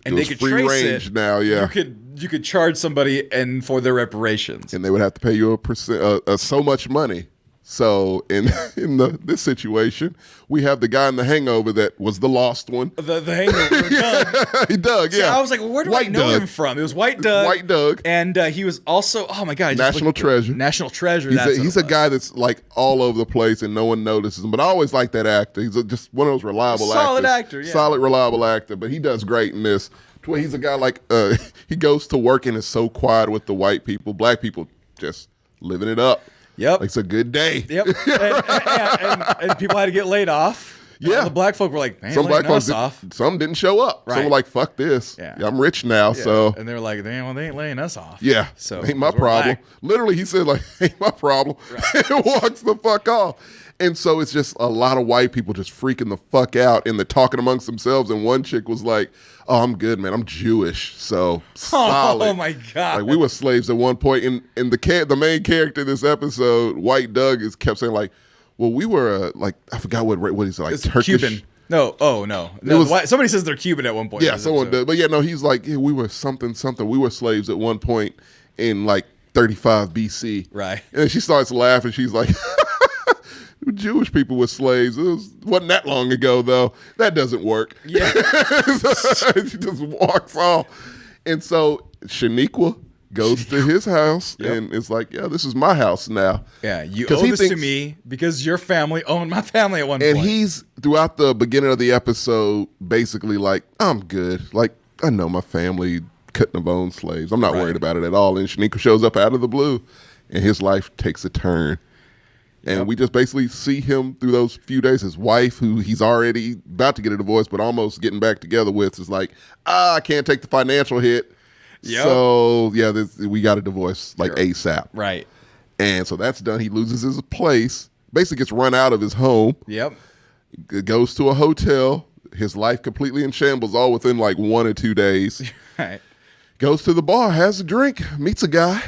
and they could free trace range it now, yeah, you could charge somebody and for their reparations, and they would have to pay you a percent, so much money. So in this situation, we have the guy in The Hangover that was the lost one. The Hangover, Doug. Doug, yeah. So I was like, well, where do I know him from? It was White Doug. White Doug. And he was also, oh my God. National Treasure. National Treasure. He's a guy that's like all over the place and no one notices him. But I always like that actor. He's just one of those reliable actors. Solid actor, yeah. Solid, reliable actor. But he does great in this. He's a guy like, he goes to work and is so quiet with the white people. Black people just living it up. Yep. It's a good day. Yep. and people had to get laid off. Yeah. The black folk were like, man, some black folks off. Some didn't show up. Right. Some were like, fuck this. Yeah. I'm rich now, so. And they were like, they ain't laying us off. Yeah. So ain't my problem. Black. Literally, he said, like, ain't my problem. Right. And walks the fuck off. And so it's just a lot of white people just freaking the fuck out and they're talking amongst themselves. And one chick was like, oh, I'm good, man. I'm Jewish. So solid. Oh, my God. Like, we were slaves at one point. And the main character in this episode, White Doug, kept saying, like, well, we were, I forgot what he's like, Turkish. Cuban. No, somebody says they're Cuban at one point. Yeah, someone does. But yeah, no, he's like, yeah, we were something. We were slaves at one point in, 35 BC. Right. And she starts laughing. She's like, Jewish people were slaves. Wasn't that long ago, though. That doesn't work. Yeah. She just walks off. And so Shaniqua goes to his house and it's like, yeah, this is my house now. Yeah, you owe this to me because your family owned my family at one point. And he's, throughout the beginning of the episode, basically like, I'm good. Like, I know my family couldn't have owned slaves. I'm not worried about it at all. And Shaniqua shows up out of the blue and his life takes a turn. And we just basically see him through those few days. His wife, who he's already about to get a divorce, but almost getting back together with, is like, I can't take the financial hit. Yep. So, yeah, we got a divorce like ASAP. Right. And so that's done. He loses his place, basically gets run out of his home. Yep. Goes to a hotel. His life completely in shambles, all within like 1 or 2 days. Right. Goes to the bar, has a drink, meets a guy.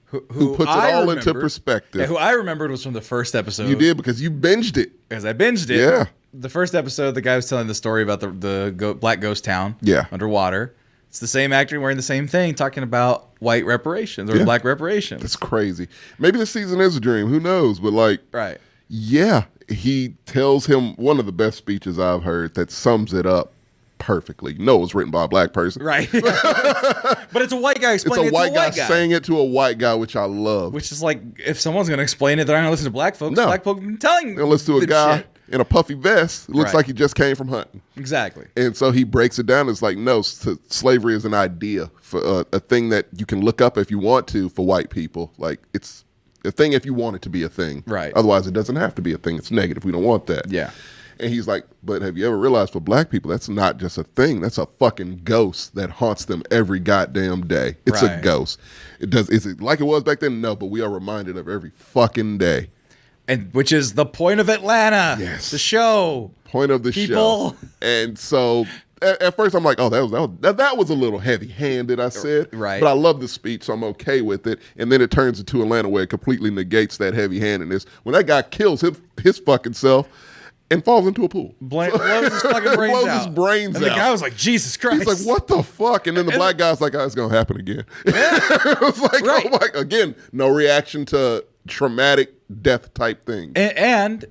Who puts it all into perspective. Yeah, who I remembered was from the first episode. You did, because you binged it. Because I binged it. Yeah. The first episode, the guy was telling the story about the black ghost town. Yeah. Underwater. It's the same actor wearing the same thing, talking about white reparations or black reparations. That's crazy. Maybe this season is a dream. Who knows? But like, right. Yeah, he tells him one of the best speeches I've heard that sums it up perfectly. No, it was written by a black person. Right. But it's a white guy explaining it to a white guy. Saying it to a white guy, which I love. Which is like, if someone's going to explain it, they're not going to listen to black folks. No. Black folks telling they'll listen to a guy shit. In a puffy vest who looks like he just came from hunting. Exactly. And so he breaks it down. It's like, no, slavery is an idea, for a thing that you can look up if you want to for white people. Like, it's a thing if you want it to be a thing. Right. Otherwise, it doesn't have to be a thing. It's negative. We don't want that. Yeah. And he's like, but have you ever realized for black people, that's not just a thing. That's a fucking ghost that haunts them every goddamn day. It's a ghost. Is it like it was back then? No, but we are reminded of every fucking day. And which is the point of Atlanta. Yes. The show. Point of the show. And so at first I'm like, oh, that was a little heavy-handed, I said. Right. But I love the speech, so I'm okay with it. And then it turns into Atlanta where it completely negates that heavy-handedness. When that guy kills his fucking self and falls into a pool. Blows his fucking brains out. Blows his brains out. And the guy was like, Jesus Christ. He's like, what the fuck? And then the black guy's like, oh, it's going to happen again. It was like, oh my, again, no reaction to traumatic death type thing. And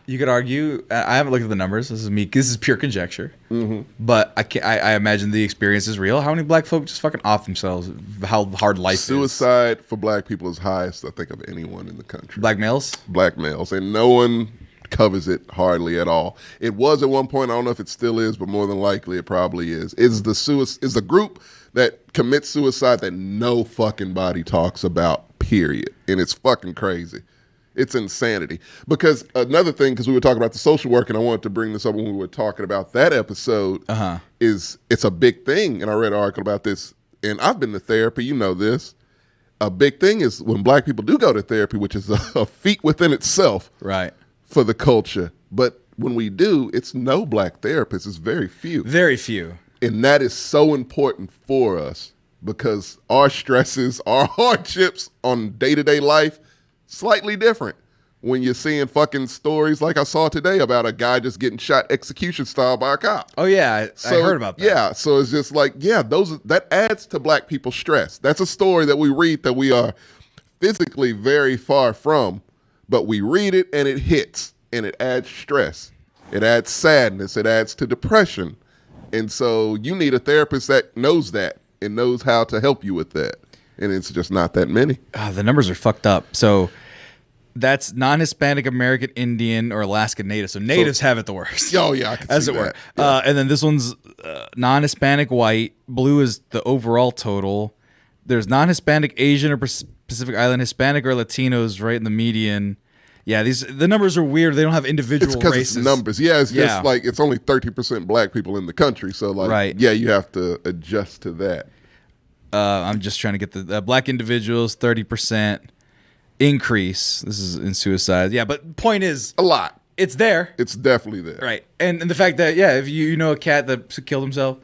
you could argue, I haven't looked at the numbers. This is pure conjecture. Mm-hmm. But I imagine the experience is real. How many black folk just fucking off themselves? How hard life is. Suicide for black people is highest, I think, of anyone in the country. Black males? Black males. And no one covers it hardly at all. It was at one point. I don't know if it still is, but more than likely it probably is. Is the group that commits suicide that no fucking body talks about, period. And it's fucking crazy. It's insanity. Because another thing, because we were talking about the social work, and I wanted to bring this up when we were talking about that episode, is it's a big thing. And I read an article about this, and I've been to therapy, you know this. A big thing is when black people do go to therapy, which is a feat within itself. Right. For the culture. But when we do, it's no black therapists. It's very few. Very few. And that is so important for us because our stresses, our hardships on day-to-day life, slightly different. When you're seeing fucking stories like I saw today about a guy just getting shot execution style by a cop. Oh, yeah. I heard about that. Yeah. So it's just like, yeah, that adds to black people's stress. That's a story that we read that we are physically very far from. But we read it and it hits and it adds stress. It adds sadness. It adds to depression. And so you need a therapist that knows that and knows how to help you with that. And it's just not that many. The numbers are fucked up. So that's non-Hispanic American Indian or Alaska Native. So natives have it the worst. Oh, yeah. I can as see it that. were. Yeah. And then this one's non-Hispanic white. Blue is the overall total. There's non-Hispanic Asian or Pacific Island, Hispanic or Latinos right in the median. Yeah, the numbers are weird. They don't have individual races. races. It's numbers. Yeah, it's just like it's only 30% black people in the country. So like, yeah, you have to adjust to that. I'm just trying to get the black individuals, 30% increase. This is in suicide. Yeah, but point is a lot. It's there. It's definitely there. Right. And the fact that, yeah, if you know a cat that killed himself,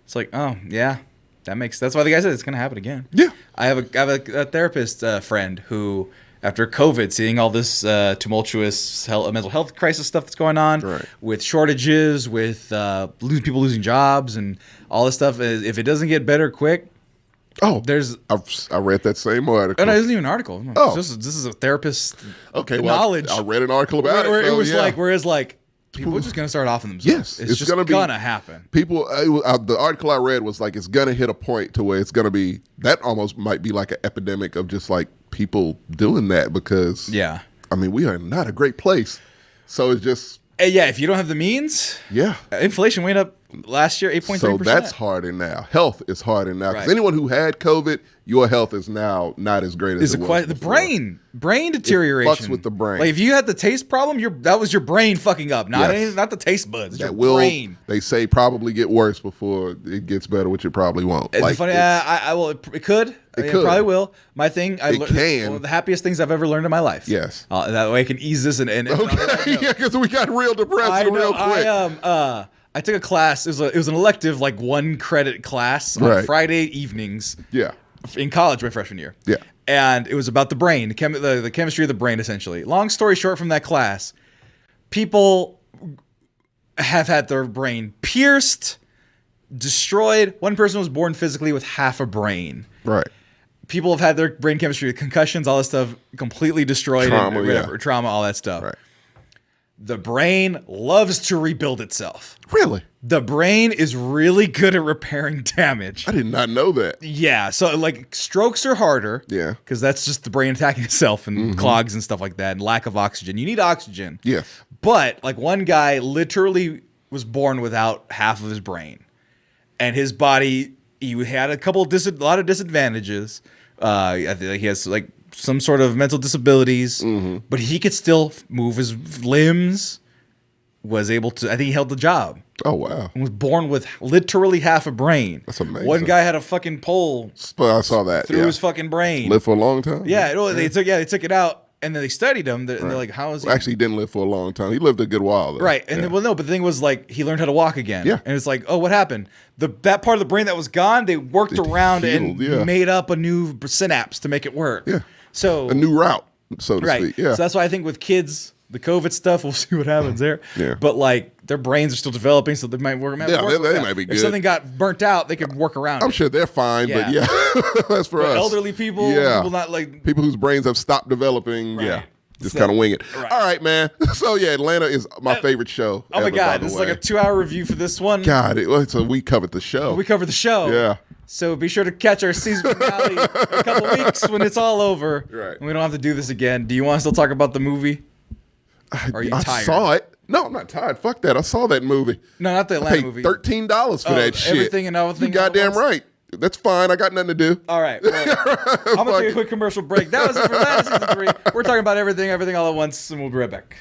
it's like, oh, yeah. That's why the guy said it's going to happen again. Yeah. I have a therapist friend who, after COVID, seeing all this tumultuous mental health crisis stuff that's going on, with shortages, with people losing jobs and all this stuff, if it doesn't get better quick, I read that same article. Oh, no, it isn't even an article. No, this is a therapist knowledge. I read an article about it. It was like, people are just going to start offing themselves. Yes. It's just going to happen. People, the article I read was like, it's going to hit a point to where it's going to be, that almost might be like an epidemic of just like people doing that because, I mean, we are not a great place. So it's just. Yeah, if you don't have the means, inflation went up last year, 8.3%. So that's harder now. Health is harder now. Because Right. anyone who had COVID, your health is now not as great as it was the before. brain deterioration. It fucks with the brain. Like if you had the taste problem, that was your brain fucking up, not Yes. not the taste buds. It's That your will, brain. they say, probably get worse before it gets better, which it probably won't. It's Like, funny. It could. It It could. probably will. My thing. I learned can. one of the happiest things I've ever learned in my life. Yes. That way I can ease this and Okay, yeah, because we got real depressed real quick. I took a class. It was an elective, like 1 credit class on Right. Friday evenings. Yeah. In college, my freshman year. Yeah. And it was about the brain, the chemistry of the brain, essentially. Long story short, from that class, people have had their brain pierced, destroyed. One person was born physically with half a brain. Right. People have had their brain chemistry, concussions, all this stuff completely destroyed. Trauma, and whatever, yeah. trauma, all that stuff. Right. The brain loves to rebuild itself. Really? The brain is really good at repairing damage. I did not know that. Yeah, so like strokes are harder. Yeah. Because that's just the brain attacking itself and clogs and stuff like that and lack of oxygen. You need oxygen. Yes. But like one guy literally was born without half of his brain. And his body, he had a lot of disadvantages. I think he has like some sort of mental disabilities, but he could still move his limbs, was able to, I think he held the job. Oh, wow. And was born with literally half a brain. That's amazing. One guy had a fucking pole I saw that. through Yeah. his fucking brain. Lived for a long time? Yeah, they took it out and then they studied him. And they're like, how is he? Actually, he didn't live for a long time. He lived a good while, though. Right. And yeah. then, well, no, but the thing was like he learned how to walk again. Yeah. And it's like, oh, what happened? That part of the brain that was gone, they worked around and healed, made up a new synapse to make it work. Yeah. So a new route, so to right. speak. Yeah. So that's why I think with kids, the COVID stuff, we'll see what happens there. Yeah. But like their brains are still developing, so they might work. Yeah, they might be If good. something got burnt out, they could work around. I'm sure they're fine, but yeah, that's for us. Elderly people, people not like people whose brains have stopped developing. Right. Yeah. Just kind of wing it. Right. All right, man. So yeah, Atlanta is my favorite show. Oh my ever, God, by the this is way. like a 2-hour review for this one. God, so we covered the show. We covered the show. Yeah. So be sure to catch our season finale in a couple weeks when it's all over. Right. And we don't have to do this again. Do you want to still talk about the movie? Or are you I tired? saw it. No, I'm not tired. Fuck that. I saw that movie. No, not the I Atlanta paid movie. $13 for that shit. Everything and everything. You goddamn all at once? right. That's fine. I got nothing to do. All right. Well, I'm going to take a quick commercial break. That was it for Atlanta Season 3. We're talking about everything all at once, and we'll be right back.